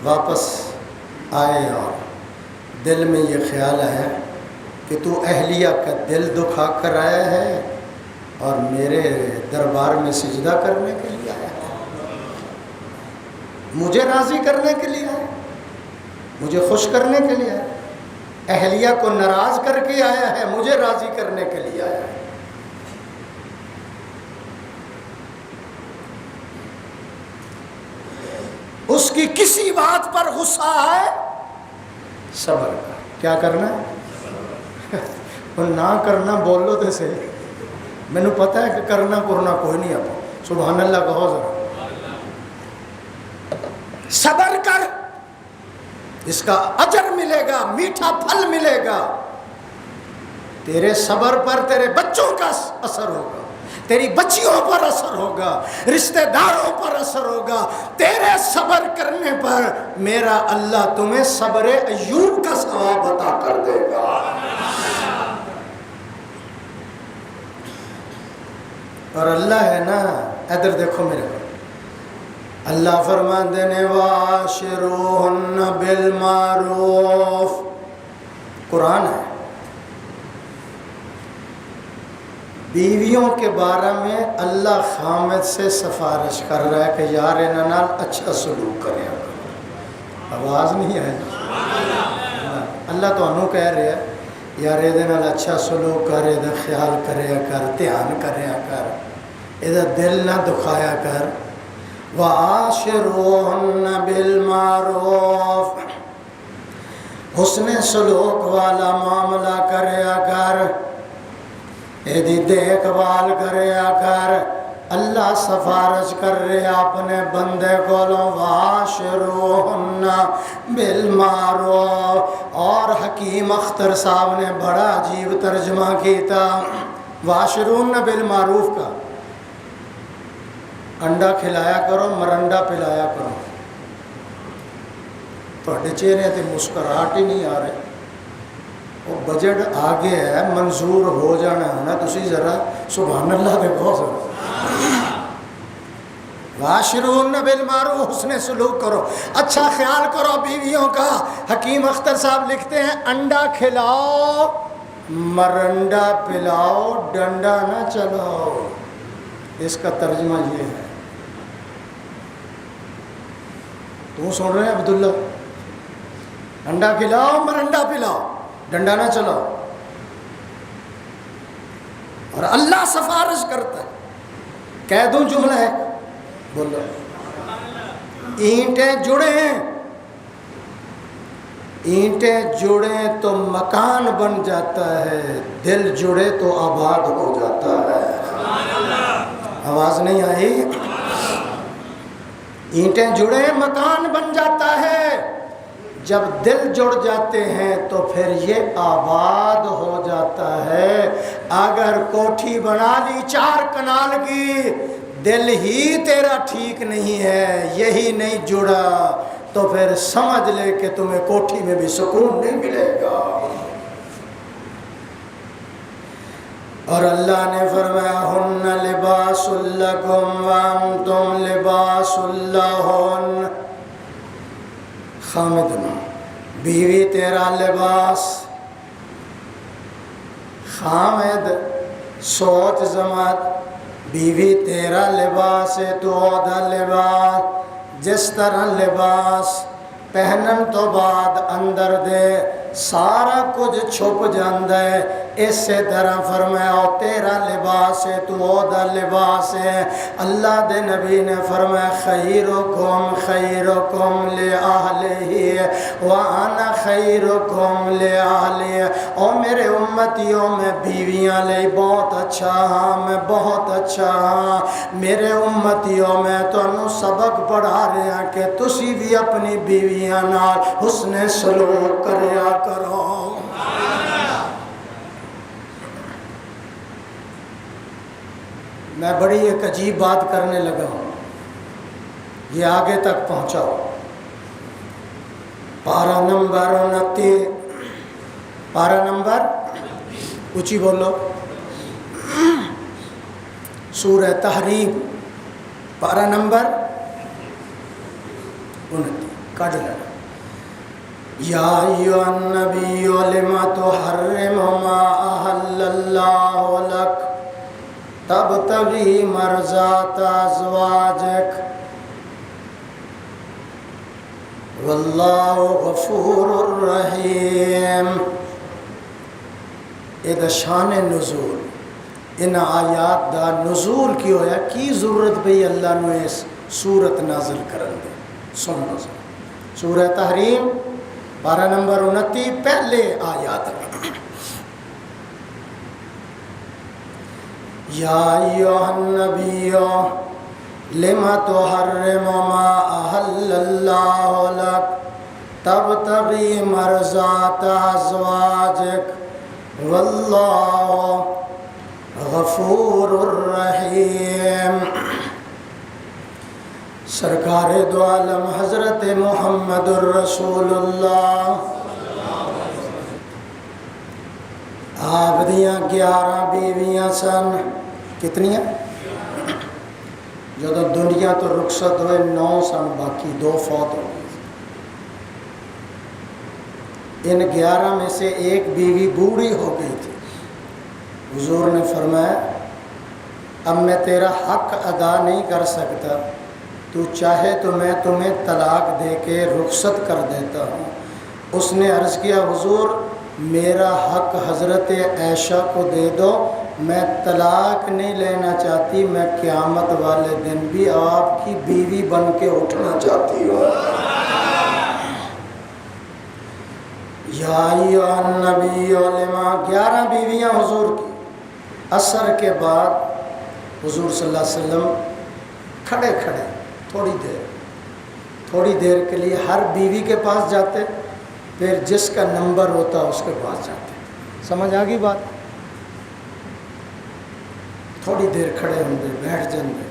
Speaker 1: واپس آئے اور دل میں یہ خیال ہے کہ تو اہلیہ کا دل دکھا کر آیا ہے اور میرے دربار میں سجدہ کرنے کے لیے آیا ہے، مجھے راضی کرنے کے لیے آیا، مجھے خوش کرنے کے لیے آیا، اہلیہ کو ناراض کر کے آیا ہے، مجھے راضی کرنے کے لیے آیا ہے۔ اس کی کسی بات پر غصہ آئے صبر کا، کیا کرنا ہے؟ اور نہ کرنا بولو تو صحیح، میں نے پتہ ہے کہ کرنا کرنا کوئی نہیں آپ، سبحان اللہ کہو ذرا، صبر کر، اس کا اجر ملے گا، میٹھا پھل ملے گا، تیرے صبر پر تیرے بچوں کا اثر ہوگا، تیری بچیوں پر اثر ہوگا، رشتہ داروں پر اثر ہوگا، تیرے صبر کرنے پر میرا اللہ تمہیں صبر ایوب کا ثواب عطا کر دے گا۔ اور اللہ ہے نا، ادھر دیکھو میرے کو، اللہ فرماتے ہیں وَعَاشِرُوهُنَّ بِالْمَعْرُوفِ، قرآن ہے، بیویوں کے بارے میں اللہ خامد سے سفارش کر رہا ہے کہ یار انہاں نال اچھا سلوک کریں، آواز نہیں آئی، اللہ تمہیں کہہ رہا ہے یار یہ اچھا سلوک کر، یہ خیال کریا کر، دھیان کریا کر، یہ دل نہ دکھایا کر. وَعَاشِرُوهُنَّ بِالْمَعْرُوفِ، حسن سلوک والا معاملہ کریا کر، یہ دیکھ بھال کریا کر. اللہ سفارش کر رہے اپنے بندے کو، وَعَاشِرُوهُنَّ بِالْمَعْرُوفِ. اور حکیم اختر صاحب نے بڑا عجیب ترجمہ کیتا وَعَاشِرُوهُنَّ بِالْمَعْرُوفِ کا. انڈا کھلایا کرو، مرنڈا پلایا کرو. تھوڑے چہرے تے مسکراہٹ ہی نہیں آ رہے. وہ بجٹ آگے ہے، منظور ہو جانا ہے نا. تسی ذرا سبحان اللہ دے بہت ذرا. وَعَاشِرُوهُنَّ بِالْمَعْرُوفِ، حسن سلوک کرو، اچھا خیال کرو بیویوں کا. حکیم اختر صاحب لکھتے ہیں انڈا کھلاؤ، مرنڈا پلاؤ، ڈنڈا نہ چلاؤ. اس کا ترجمہ یہ ہے. تو سن رہے ہیں عبداللہ؟ انڈا کھلاؤ، مرنڈا پلاؤ، ڈنڈا نہ چلاؤ. اور اللہ سفارش کرتا ہے. کہہ دوں جملہ ہے، بولو. اینٹیں جڑے ہیں، اینٹیں جڑے تو مکان بن جاتا ہے، دل جڑے تو آباد ہو جاتا ہے. آواز نہیں آئی؟ اینٹیں جڑے مکان بن جاتا ہے، جب دل جڑ جاتے ہیں تو پھر یہ آباد ہو جاتا ہے. اگر کوٹھی بنا لی 4 کنال کی، دل ہی تیرا ٹھیک نہیں ہے، یہی نہیں جڑا، تو پھر سمجھ لے کہ تمہیں کوٹھی میں بھی سکون نہیں ملے گا. اور اللہ نے فرمایا ہن لباس لکم وانتم لباس لہن. خامدنا، بیوی تیرا لباس. خامد سوچ زمت، بیوی تیرا لباس ہے تو اودا لباس. جس طرح لباس پہنن تو بعد اندر دے سارا کچھ چھپ جاندہ ہے، اس سے طرح فرمایا تیرا لباس ہے تو اودا لباس ہے. اللہ دے نبی نے فرمایا خیرکم خیرکم لأہلہ وانا خیرکم لأہلی. او میرے امتیوں میں بیویاں لے بہت اچھا ہاں، میں بہت اچھا ہاں. میرے امتیوں میں تو انہوں سبق پڑھا رہے ہیں کہ تسی بھی اپنی بیویاں نال حسن سلوک کریا کرو. میں بڑی ایک عجیب بات کرنے لگا ہوں، یہ آگے تک پہنچاؤ. پارہ نمبر 29، پارہ نمبر اونچی بولو، سورہ تحریم پارہ نمبر 29. کاٹ لینا. یا ایھا النبی لم تحرم ما احل اللہ لک تبتغی مرضات ازواجک واللہ غفور الرحیم. یہ دا شان نزول، ان آیات دا نزول کی ہویا کی ضرورت بھی اللہ نے اس سورت نازل کرن دے. سن نزول سورہ تحریم پارہ نمبر 29 پہلے آیات. یا ایھا النبی لم تحرم ما احل اللہ لک تبتغی مرضات ازواجک واللہ غفور الرحیم. سرکار دو عالم حضرت محمد الرسول اللہ آپ دیاں 11 بیویاں سن. کتنیاں؟ جو دنیا تو رخصت ہوئے 9 سن، باقی 2 فوت ہو گئی. ان 11 میں سے ایک بیوی بوڑھی ہو گئی تھی. حضور نے فرمایا اب میں تیرا حق ادا نہیں کر سکتا، تو چاہے تو میں تمہیں طلاق دے کے رخصت کر دیتا ہوں. اس نے عرض کیا حضور میرا حق حضرت عائشہ کو دے دو، میں طلاق نہیں لینا چاہتی، میں قیامت والے دن بھی آپ کی بیوی بن کے اٹھنا چاہتی ہوں۔ یا ایھا النبی لما 11 بیویاں حضور کی۔ عصر کے بعد حضور صلی اللہ علیہ وسلم کھڑے تھوڑی دیر کے لیے ہر بیوی کے پاس جاتے، پھر جس کا نمبر ہوتا اس کے پاس جاتے۔ سمجھ آ گئی بات؟ تھوڑی دیر کھڑے ہوں گے، بیٹھ جائیں گے۔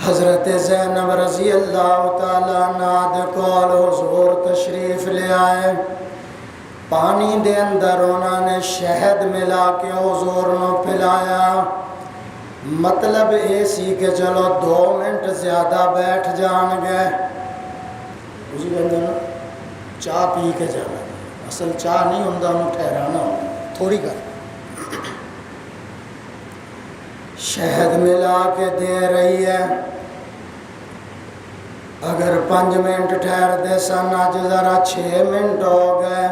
Speaker 1: حضرت زینب رضی اللہ تعالیٰ عنہ کول حضور تشریف لے آئے، پانی دے اندر انہوں نے شہد ملا کے حضور نو پلایا، مطلب یہ سی کہ چلو 2 منٹ زیادہ بیٹھ جان گے، اسی بندے نا چاہ پی کے جانا، اصل چاہ نہیں ہوتا، انہوں ٹھہرانا ہوتا، تھوڑی کر شہد ملا کے دے رہی ہے۔ اگر 5 منٹ ٹھہر دے سن، آج ذرا 6 منٹ ہو گئے۔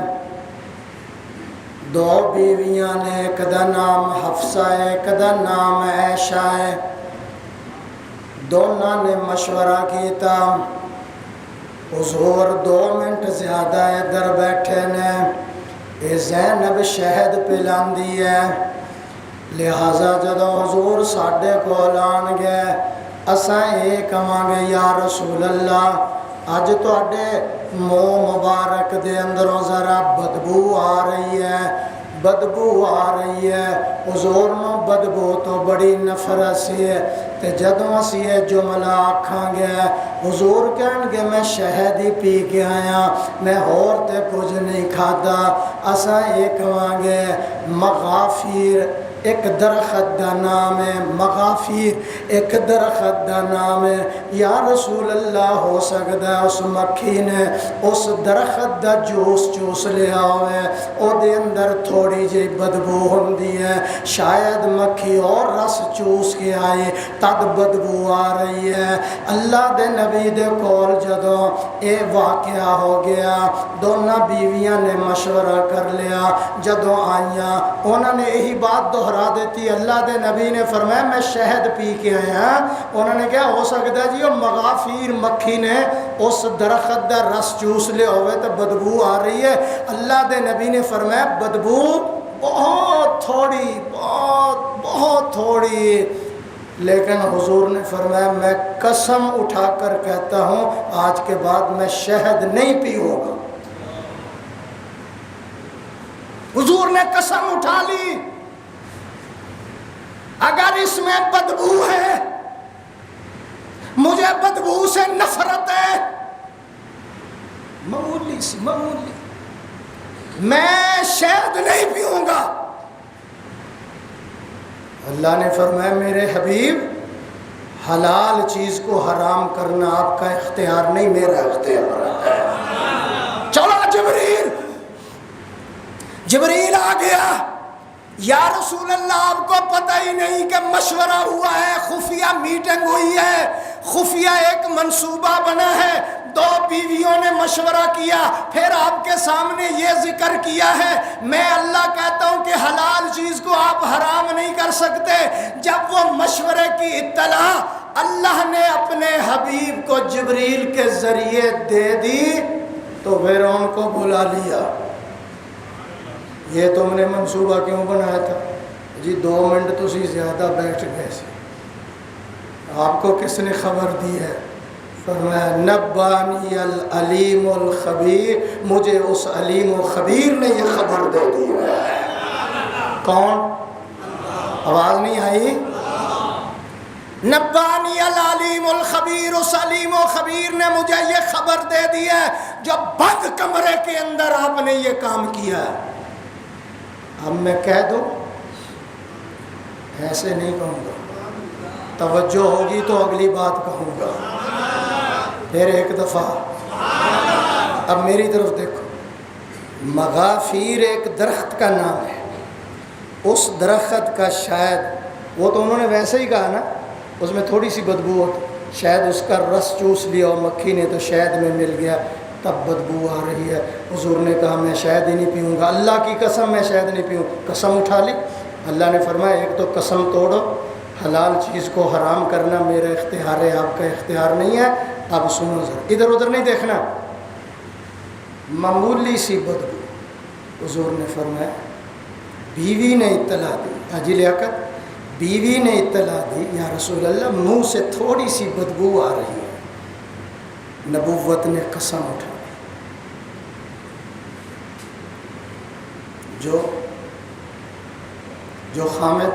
Speaker 1: 2 بیویاں نے، ایک دا نام حفصہ ہے، ایک دا نام عائشہ ہے، دونوں نے مشورہ کیتا، حضور 2 منٹ زیادہ ادھر بیٹھے نے، اے زینب شہد پلاندی ہے، لہذا جدو حضور ساڈے کول آن گئے اساں یہ کہاں گے یا رسول اللہ اج تواڈے منہ مبارک دے اندروں ذرا بدبو آ رہی ہے، حضور نو بدبو تو بڑی نفرت سی ہے، تے جدوں اسی یہ جملہ آکھاں گے حضور کہن گے میں شہد ہی پی کے آیا، میں ہور تے کچھ نہیں کھادا، اساں یہ کہاں گے مغافیر ایک درخت دا نام ہے، مغافیر ایک درخت دا نام ہے، یا رسول اللہ ہو سکتا ہے اس مکھی نے اس درخت دا جوس چوس لیا ہوئے، او دے اندر تھوڑی جی بدبو ہوندی ہے، شاید مکھی اور رس چوس کے آئی تد بدبو آ رہی ہے۔ اللہ دے نبی دے کول جدوں اے واقعہ ہو گیا، دونوں بیویاں نے مشورہ کر لیا، جدوں آئیاں انہوں نے یہی بات دہرا دیتی، اللہ دے نبی نے فرمایا میں شہد پی کے آیا، انہوں نے کہا ہو سکتا جی وہ مغافیر مکھی نے اس درخت دا رس چوس لے ہوئے تو بدبو آ رہی ہے۔ اللہ دے نبی نے فرمایا بدبو بہت تھوڑی، لیکن حضور نے فرمایا میں قسم اٹھا کر کہتا ہوں آج کے بعد میں شہد نہیں پیوں گا۔ حضور نے قسم اٹھا لی اگر اس میں بدبو ہے، مجھے بدبو سے نفرت ہے، معمولی میں شہد نہیں پیوں گا۔ اللہ نے فرمایا میرے حبیب حلال چیز کو حرام کرنا آپ کا اختیار نہیں، میرا اختیار ہے۔ چلو جبریل آ گیا، یا رسول اللہ آپ کو پتہ ہی نہیں کہ مشورہ ہوا ہے، خفیہ میٹنگ ہوئی ہے، خفیہ ایک منصوبہ بنا ہے، 2 بیویوں نے مشورہ کیا، پھر آپ کے سامنے یہ ذکر کیا ہے، میں اللہ کہتا ہوں کہ حلال چیز کو آپ حرام نہیں کر سکتے۔ جب وہ مشورے کی اطلاع اللہ نے اپنے حبیب کو جبریل کے ذریعے دے دی تو پھر ان کو بلا لیا، یہ تم نے منصوبہ کیوں بنایا تھا جی؟ 2 منٹ تو زیادہ بیٹھ گئے سے، آپ کو کس نے خبر دی ہے؟ فرمایا نبانی العلیم الخبیر، مجھے اس علیم و خبیر نے یہ خبر دے دی ہے۔ کون؟ آواز نہیں آئی؟ نبانی العلیم الخبیر، اس علیم و خبیر نے مجھے یہ خبر دے دی ہے جو بند کمرے کے اندر آپ نے یہ کام کیا ہے۔ اب میں کہہ دوں؟ ایسے نہیں کہوں گا، توجہ ہوگی تو اگلی بات کہوں گا، پھر ایک دفعہ۔ اب میری طرف دیکھو، مغافیر ایک درخت کا نام ہے، اس درخت کا شاید وہ تو انہوں نے ویسے ہی کہا نا، اس میں تھوڑی سی بدبو ہوتی، شاید اس کا رس چوس لیا اور مکھی نے تو شہد میں مل گیا، تب بدبو آ رہی ہے۔ حضور نے کہا میں شہد ہی نہیں پیوں گا، اللہ کی قسم میں شہد نہیں پیوں۔ قسم اٹھا لی۔ اللہ نے فرمایا ایک تو قسم توڑو، حلال چیز کو حرام کرنا میرا اختیار ہے، آپ کا اختیار نہیں ہے۔ اب سنو ذرا، ادھر ادھر نہیں دیکھنا۔ معمولی سی بدبو، حضور نے فرمایا بیوی نے اطلاع دی، حاجی لیاقت بیوی نے اطلاع دی یا رسول اللہ منہ سے تھوڑی سی بدبو آ رہی ہے۔ نبوت نے قسم اٹھا دی۔ جو خامد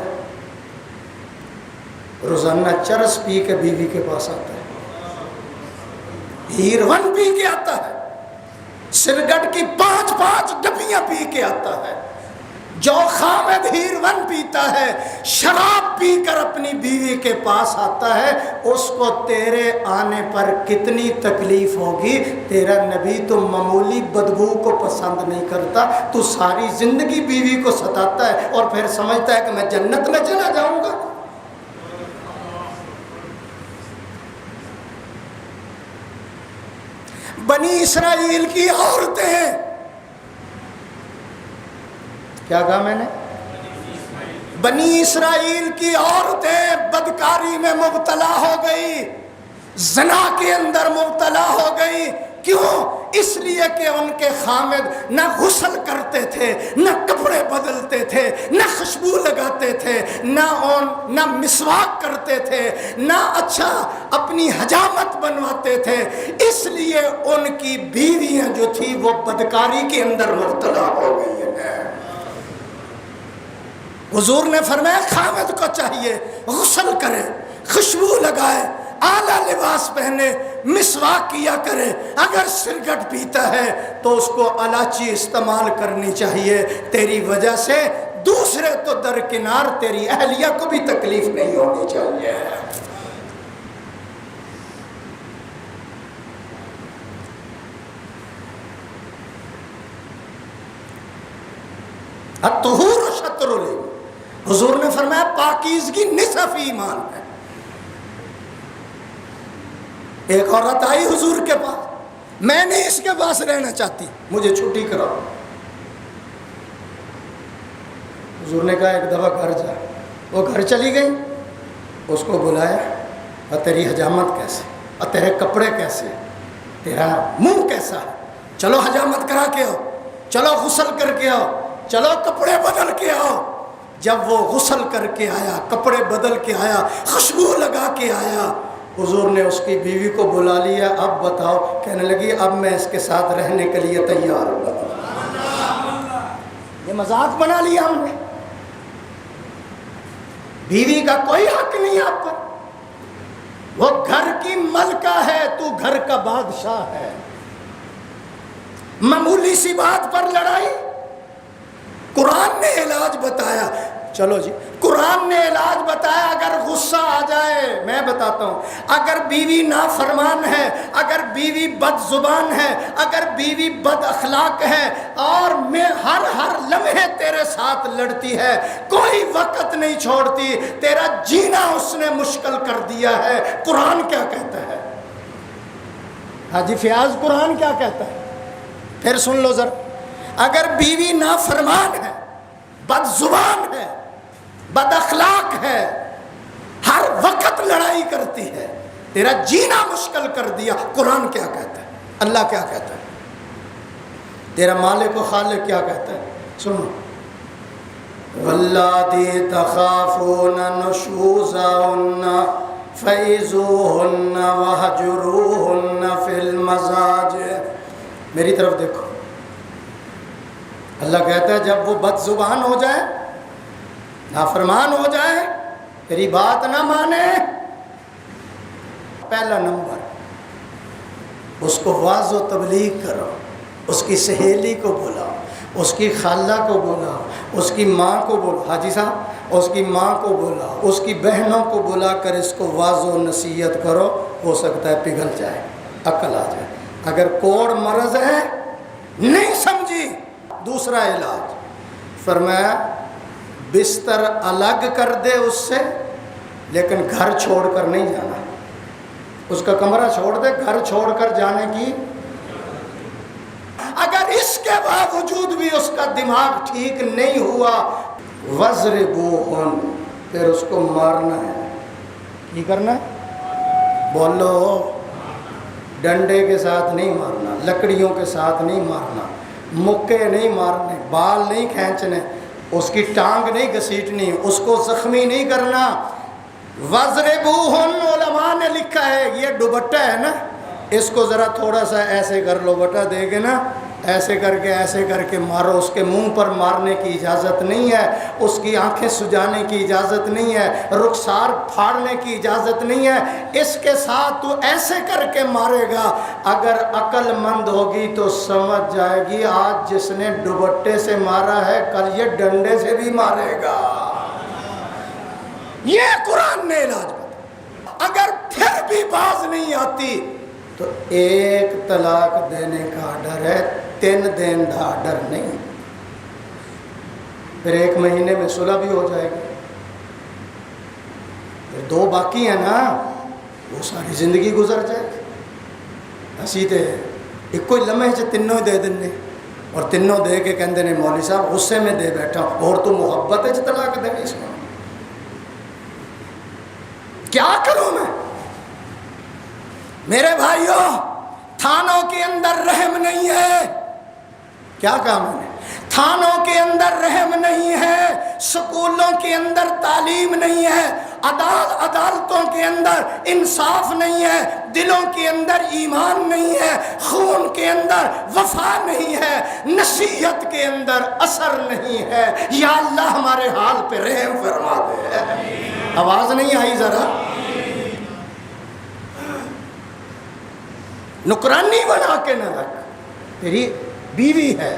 Speaker 1: روزانہ چرس پی کے بیوی کے پاس آتا ہے، ہیروین پی کے آتا ہے، سگریٹ کی 5 ڈبیاں پی کے آتا ہے، جو خامد ہیروین پیتا ہے، شراب پی کر اپنی بیوی کے پاس آتا ہے، اس کو تیرے آنے پر کتنی تکلیف ہوگی۔ تیرا نبی تو معمولی بدبو کو پسند نہیں کرتا، تو ساری زندگی بیوی کو ستاتا ہے اور پھر سمجھتا ہے کہ میں جنت میں چلا جاؤں گا۔ بنی اسرائیل کی عورتیں، کیا کہا میں نے؟ بنی اسرائیل کی عورتیں بدکاری میں مبتلا ہو گئی، زنا کے اندر مبتلا ہو گئی۔ کیوں؟ اس لیے کہ ان کے خامد نہ غسل کرتے تھے، نہ کپڑے بدلتے تھے، نہ خوشبو لگاتے تھے، نہ مسواک کرتے تھے، نہ اچھا اپنی حجامت بنواتے تھے۔ اس لیے ان کی بیویاں جو تھی وہ بدکاری کے اندر مبتلا ہو گئی ہیں۔ حضور نے فرمایا خامد کو چاہیے غسل کرے، خوشبو لگائے، اعلیٰ لباس پہنے، مسواک کیا کرے۔ اگر سگریٹ پیتا ہے تو اس کو الائچی استعمال کرنی چاہیے۔ تیری وجہ سے دوسرے تو درکنار تیری اہلیہ کو بھی تکلیف نہیں ہونی چاہیے۔ الطہور شطر الایمان، حضور نے فرمایا پاکیزگی نصف ایمان ہے۔ ایک عورت آئی حضور کے پاس، میں نہیں اس کے پاس رہنا چاہتی، مجھے چھٹی کراؤ۔ حضور نے کہا ایک دفعہ گھر جا۔ وہ گھر چلی گئی، اس کو بلایا، اور تیری حجامت کیسے، اور تیرے کپڑے کیسے، تیرا منہ کیسا ہے، چلو حجامت کرا کے آؤ، چلو غسل کر کے آؤ، چلو کپڑے بدل کے آؤ۔ جب وہ غسل کر کے آیا، کپڑے بدل کے آیا، خوشبو لگا کے آیا، حضور نے اس کی بیوی کو بلا لیا۔ اب بتاؤ، کہنے لگی اب میں اس کے ساتھ رہنے کے لیے تیار ہوں۔ یہ مذاق بنا لیا ہم نے۔ بیوی کا کوئی حق نہیں آپ پر، وہ گھر کی ملکہ ہے، تو گھر کا بادشاہ ہے۔ معمولی سی بات پر لڑائی، قرآن نے علاج بتایا۔ چلو جی، قرآن نے علاج بتایا۔ اگر غصہ آ جائے، میں بتاتا ہوں، اگر بیوی نافرمان ہے، اگر بیوی بد زبان ہے، اگر بیوی بد اخلاق ہے، اور میں ہر لمحے تیرے ساتھ لڑتی ہے، کوئی وقت نہیں چھوڑتی، تیرا جینا اس نے مشکل کر دیا ہے، قرآن کیا کہتا ہے؟ حاجی فیاض قرآن کیا کہتا ہے؟ پھر سن لو ذرا۔ اگر بیوی نافرمان ہے، بد زبان ہے، بد اخلاق ہے، ہر وقت لڑائی کرتی ہے، تیرا جینا مشکل کر دیا، قرآن کیا کہتا ہے؟ اللہ کیا کہتا ہے؟ تیرا مالک و خالق کیا کہتا ہے؟ سنو، واللاتی تخافون نشوزہن فعظوہن وہجروہن فی المضاجع۔ میری طرف دیکھو، اللہ کہتا ہے جب وہ بد زبان ہو جائے، نافرمان ہو جائے، تیری بات نہ مانے، پہلا نمبر اس کو واعظ و تبلیغ کرو، اس کی سہیلی کو بلاؤ، اس کی خالہ کو بلاؤ، اس کی ماں کو بلاؤ، حاجی صاحب اس کی ماں کو بلاؤ، اس کی بہنوں کو بلا کر اس کو واعظ و نصیحت کرو، ہو سکتا ہے پگھل جائے، عقل آ جائے۔ اگر کوڑ مرض ہے، نہیں سمجھی، دوسرا علاج فرمایا بستر الگ کر دے اس سے، لیکن گھر چھوڑ کر نہیں جانا۔ اس کا کمرہ چھوڑ دے، گھر چھوڑ کر جانے کی، اگر اس کے باوجود بھی اس کا دماغ ٹھیک نہیں ہوا، وَضْرِبُوهُنَّ، پھر اس کو مارنا ہے۔ کی کرنا ہے؟ بولو، ڈنڈے کے ساتھ نہیں مارنا، لکڑیوں کے ساتھ نہیں مارنا، مکے نہیں مارنے، بال نہیں کھینچنے، اس کی ٹانگ نہیں گھسیٹنی، اس کو زخمی نہیں کرنا۔ وَضْرِبُوهُنَّ، علماء نے لکھا ہے، یہ دوپٹہ ہے نا، اس کو ذرا تھوڑا سا ایسے کر لو، بٹا دے کے نا، ایسے کر کے مارو۔ اس کے منہ پر مارنے کی اجازت نہیں ہے، اس کی آنکھیں سجانے کی اجازت نہیں ہے، رخسار پھاڑنے کی اجازت نہیں ہے، اس کے ساتھ تو ایسے کر کے مارے گا۔ اگر عقل مند ہوگی تو سمجھ جائے گی آج جس نے دوپٹے سے مارا ہے کل یہ ڈنڈے سے بھی مارے گا۔ یہ قرآن نے علاج بتایا۔ اگر پھر بھی باز نہیں آتی تو ایک طلاق دینے کا ڈر ہے، 3 دن کا ڈر نہیں، پھر 1 مہینے میں صلح بھی ہو جائے گی، پھر 2 باقی ہیں نا، وہ ساری زندگی گزر جائے گی۔ اسی تے ایک کوئی لمحے سے تینوں دے دینے، اور تینوں دے کے کہندے نے مولوی صاحب غصے میں دے بیٹھا، اور تو محبت ہے جو طلاق دے اس کو، کیا کروں میں؟ میرے بھائیوں، تھانوں کے اندر رحم نہیں ہے۔ کیا کہا میں نے؟ تھانوں کے اندر رحم نہیں ہے، سکولوں کے اندر تعلیم نہیں ہے، عدالتوں کے اندر انصاف نہیں ہے، دلوں کے اندر ایمان نہیں ہے، خون کے اندر وفا نہیں ہے، نصیحت کے اندر اثر نہیں ہے۔ یا اللہ ہمارے حال پہ رحم فرما دے۔ آواز نہیں آئی ذرا؟ نکرانی بنا کے نہ رکھ، تیری بیوی ہے،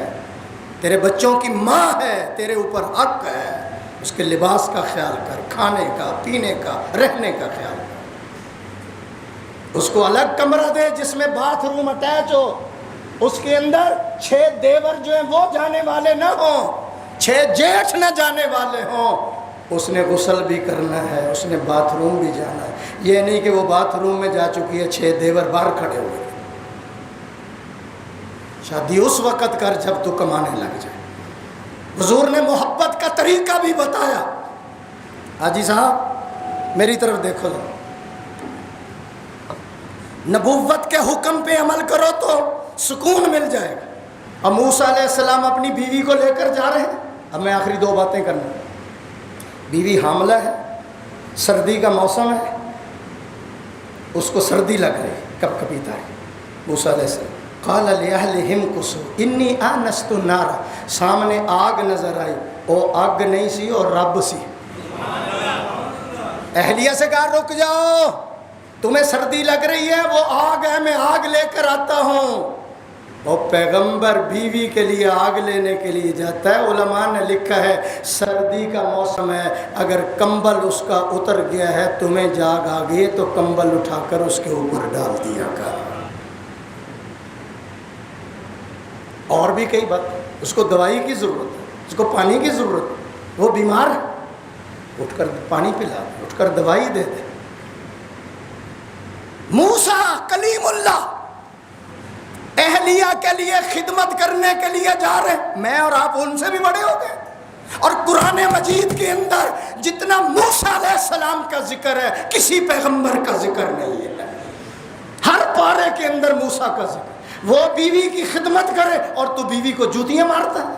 Speaker 1: تیرے بچوں کی ماں ہے، تیرے اوپر حق ہے، اس کے لباس کا خیال کر، کھانے کا، پینے کا، رہنے کا خیال کر۔ اس کو الگ کمرہ دے جس میں باتھ روم اٹیچ ہو، اس کے اندر 6 دیور جو ہیں وہ جانے والے نہ ہوں، 6 جیٹھ نہ جانے والے ہوں۔ اس نے غسل بھی کرنا ہے، اس نے باتھ روم بھی جانا ہے، یہ نہیں کہ وہ باتھ روم میں جا چکی ہے 6 دیور باہر کھڑے ہوئے۔ شادی اس وقت کر جب تو کمانے لگ جائے۔ حضور نے محبت کا طریقہ بھی بتایا۔ حاجی صاحب میری طرف دیکھو، نبوت کے حکم پہ عمل کرو تو سکون مل جائے گا۔ اب موسیٰ علیہ السلام اپنی بیوی کو لے کر جا رہے ہیں۔ اب میں آخری 2 باتیں کرنا۔ بیوی حاملہ ہے، سردی کا موسم ہے، اس کو سردی لگ رہی، کب کبیتا ہے۔ موسیٰ علیہ السلام قال لأہلہم کسوا انی آنست نارا، سامنے آگ نظر آئی، وہ آگ نہیں سی اور رب سی۔ اہلیہ سے کہا رک جاؤ، تمہیں سردی لگ رہی ہے، وہ آگ ہے، میں آگ لے کر آتا ہوں۔ وہ پیغمبر بیوی کے لیے آگ لینے کے لیے جاتا ہے۔ علماء نے لکھا ہے سردی کا موسم ہے، اگر کمبل اس کا اتر گیا ہے، تمہیں جاگ آ گئی تو کمبل اٹھا کر اس کے اوپر ڈال دیا کر۔ اور بھی کئی بات، اس کو دوائی کی ضرورت ہے، اس کو پانی کی ضرورت ہے، وہ بیمار ہے، اٹھ کر پانی پلا دے، اٹھ کر دوائی دے دے۔ موسیٰ کلیم اللہ اہلیہ کے لیے خدمت کرنے کے لیے جا رہے ہیں، میں اور آپ ان سے بھی بڑے ہو گئے۔ اور قرآن مجید کے اندر جتنا موسیٰ علیہ السلام کا ذکر ہے کسی پیغمبر کا ذکر نہیں ہے۔ ہر پارے کے اندر موسیٰ کا ذکر۔ وہ بیوی کی خدمت کرے اور تو بیوی کو جوتیاں مارتا ہے،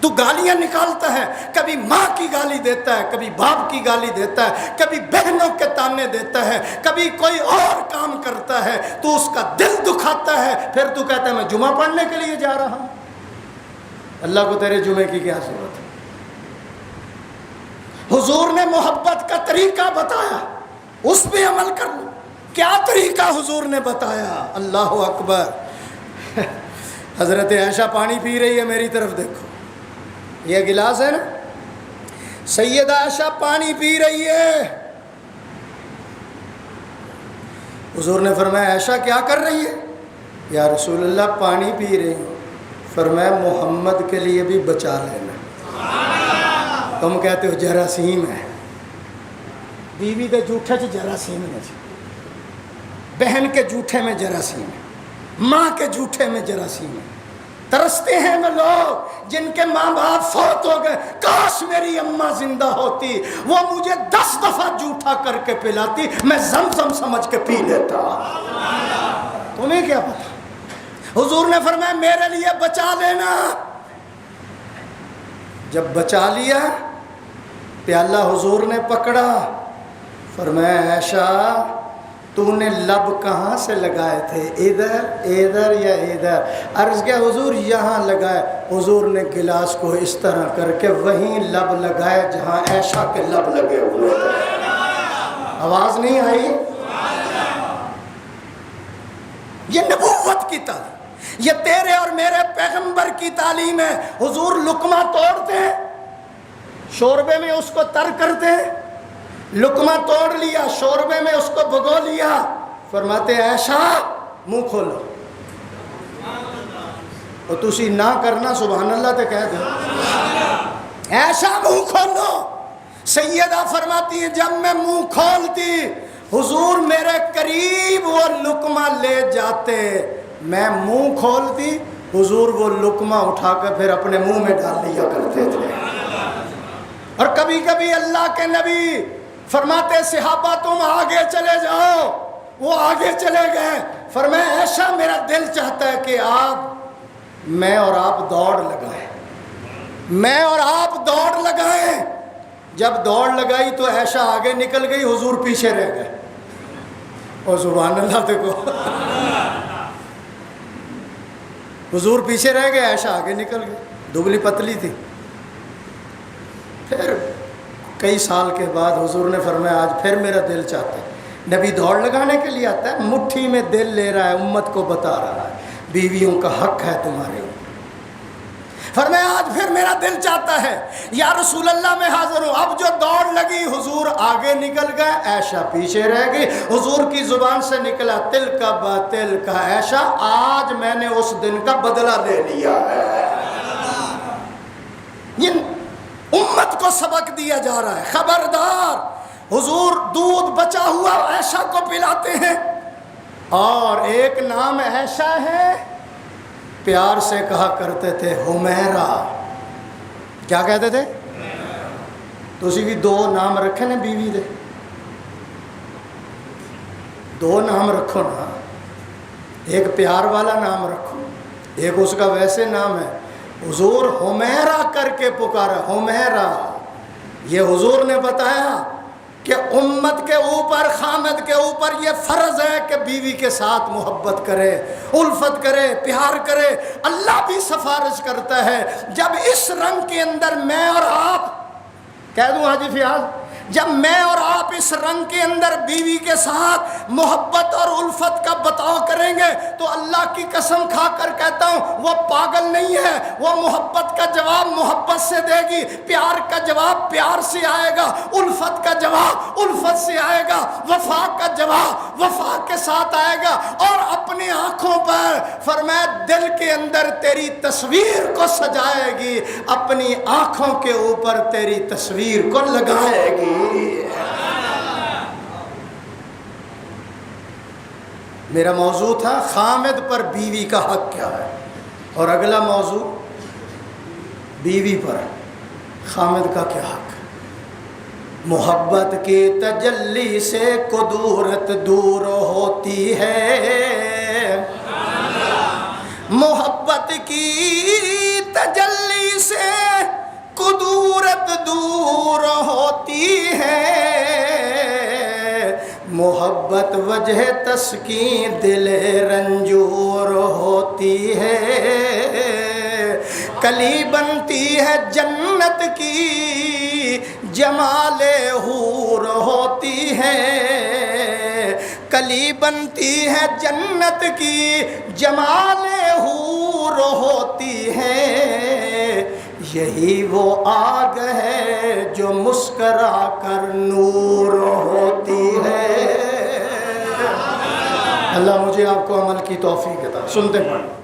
Speaker 1: تو گالیاں نکالتا ہے، کبھی ماں کی گالی دیتا ہے، کبھی باپ کی گالی دیتا ہے، کبھی بہنوں کے تانے دیتا ہے، کبھی کوئی اور کام کرتا ہے، تو اس کا دل دکھاتا ہے، پھر تو کہتا ہے میں جمعہ پڑھنے کے لیے جا رہا ہوں۔ اللہ کو تیرے جمعے کی کیا ضرورت ہے؟ حضور نے محبت کا طریقہ بتایا، اس پہ عمل کر لو۔ کیا طریقہ حضور نے بتایا؟ اللہ اکبر۔ حضرت عائشہ پانی پی رہی ہے، میری طرف دیکھو، یہ گلاس ہے نا، سیدہ عائشہ پانی پی رہی ہے۔ حضور نے فرمایا عائشہ کیا کر رہی ہے؟ یا رسول اللہ پانی پی رہی ہوں۔ فرمایا محمد کے لیے بھی بچا لینا، تم کہتے ہو جراثیم ہے، بیوی دے جھوٹے چ جراثیم ہے۔ بہن کے جھوٹے میں جراثیم ہے، ماں کے جھوٹے میں جراثیم ہے۔ ترستے ہیں وہ لوگ جن کے ماں باپ فوت ہو گئے، کاش میری اماں زندہ ہوتی، وہ مجھے 10 دفعہ جھوٹا کر کے پلاتی، میں زمزم سمجھ کے پی لیتا۔ تمہیں کیا پتا؟ حضور نے فرمایا میرے لیے بچا لینا۔ جب بچا لیا، پیالہ حضور نے پکڑا، فرمایا عائشہ تو نے لب کہاں سے لگائے تھے؟ ادھر یا ادھر؟ عرض کیا حضور یہاں لگائے۔ حضور نے گلاس کو اس طرح کر کے وہیں لب لگائے جہاں عائشہ کے لب لگے ہوئے تھے۔ آواز نہیں آئی؟ یہ نبوت کی تعلیم، یہ تیرے اور میرے پیغمبر کی تعلیم ہے۔ حضور لقمہ توڑتے ہیں، شوربے میں اس کو تر کرتے ہیں، لقمہ توڑ لیا، شوربے میں اس کو بھگو لیا، فرماتے عائشہ منہ کھولو، اور تسی نہ کرنا سبحان اللہ تے کہہ دو، عائشہ منہ کھولو۔ سیدہ فرماتی ہے جب میں منہ کھولتی حضور میرے قریب وہ لقمہ لے جاتے، میں منہ کھولتی حضور وہ لقمہ اٹھا کر پھر اپنے منہ میں ڈال لیا کرتے تھے۔ اور کبھی کبھی اللہ کے نبی فرماتے صحابہ تم آگے چلے جاؤ، وہ آگے چلے گئے، فرمایا عائشہ میرا دل چاہتا ہے کہ میں اور آپ دوڑ لگائیں، میں اور آپ دوڑ لگائیں۔ جب دوڑ لگائی تو عائشہ آگے نکل گئی، حضور پیچھے رہ گئے۔ اور سبحان اللہ دیکھو، حضور پیچھے رہ گئے، عائشہ آگے نکل گئی، دبلی پتلی تھی۔ پھر کئی سال کے بعد حضور نے فرمایا آج پھر میرا دل چاہتا ہے۔ نبی دوڑ لگانے کے لیے آتا ہے، مٹھی میں دل لے رہا ہے، امت کو بتا رہا ہے بیویوں کا حق ہے تمہارے اوپر۔ فرمایا آج پھر میرا دل چاہتا ہے یا رسول اللہ میں حاضر ہوں۔ اب جو دوڑ لگی حضور آگے نکل گئے، عائشہ پیچھے رہ گئی۔ حضور کی زبان سے نکلا تل کا باطل کا، عائشہ آج میں نے اس دن کا بدلہ لے لیا ہے۔ امت کو سبق دیا جا رہا ہے، خبردار۔ حضور دودھ بچا ہوا عائشہ کو پلاتے ہیں، اور ایک نام عائشہ ہے، پیار سے کہا کرتے تھے حمیرہ۔ کیا کہتے تھے؟ تو اسی بھی 2 نام رکھے نا بیوی دے، 2 نام رکھو نا، ایک پیار والا نام رکھو، ایک اس کا ویسے نام ہے۔ حضور حمیرہ کر کے پکارا، حمیرہ۔ یہ حضور نے بتایا کہ امت کے اوپر، خامد کے اوپر یہ فرض ہے کہ بیوی کے ساتھ محبت کرے، الفت کرے، پیار کرے۔ اللہ بھی سفارش کرتا ہے جب اس رنگ کے اندر میں اور آپ، کہہ دوں حاجی فیاض، جب میں اور آپ اس رنگ کے اندر بیوی کے ساتھ محبت اور الفت کا بتاؤ کریں گے تو اللہ کی قسم کھا کر کہتا ہوں وہ پاگل نہیں ہے، وہ محبت کا جواب محبت سے دے گی، پیار کا جواب پیار سے آئے گا، الفت کا جواب الفت سے آئے گا، وفا کا جواب وفا کے ساتھ آئے گا۔ اور اپنی آنکھوں پر فرمایا دل کے اندر تیری تصویر کو سجائے گی، اپنی آنکھوں کے اوپر تیری تصویر کو لگائے گی۔ میرا موضوع تھا خامد پر بیوی کا حق کیا ہے، اور اگلا موضوع بیوی پر خامد کا کیا حق ہے۔ محبت کی تجلی سے قدورت دور ہوتی ہے، محبت کی تجلی سے قدورت دور ہوتی ہے، محبت وجہ تسکین دل رنجور ہوتی ہے، کلی بنتی ہے جنت کی جمال حور ہوتی ہے، کلی بنتی ہے جنت کی جمال حور ہوتی ہے، یہی وہ آگ ہے جو مسکرا کر نور ہوتی ہے۔ اللہ مجھے آپ کو عمل کی توفیق عطا۔ سنتے پڑھیں۔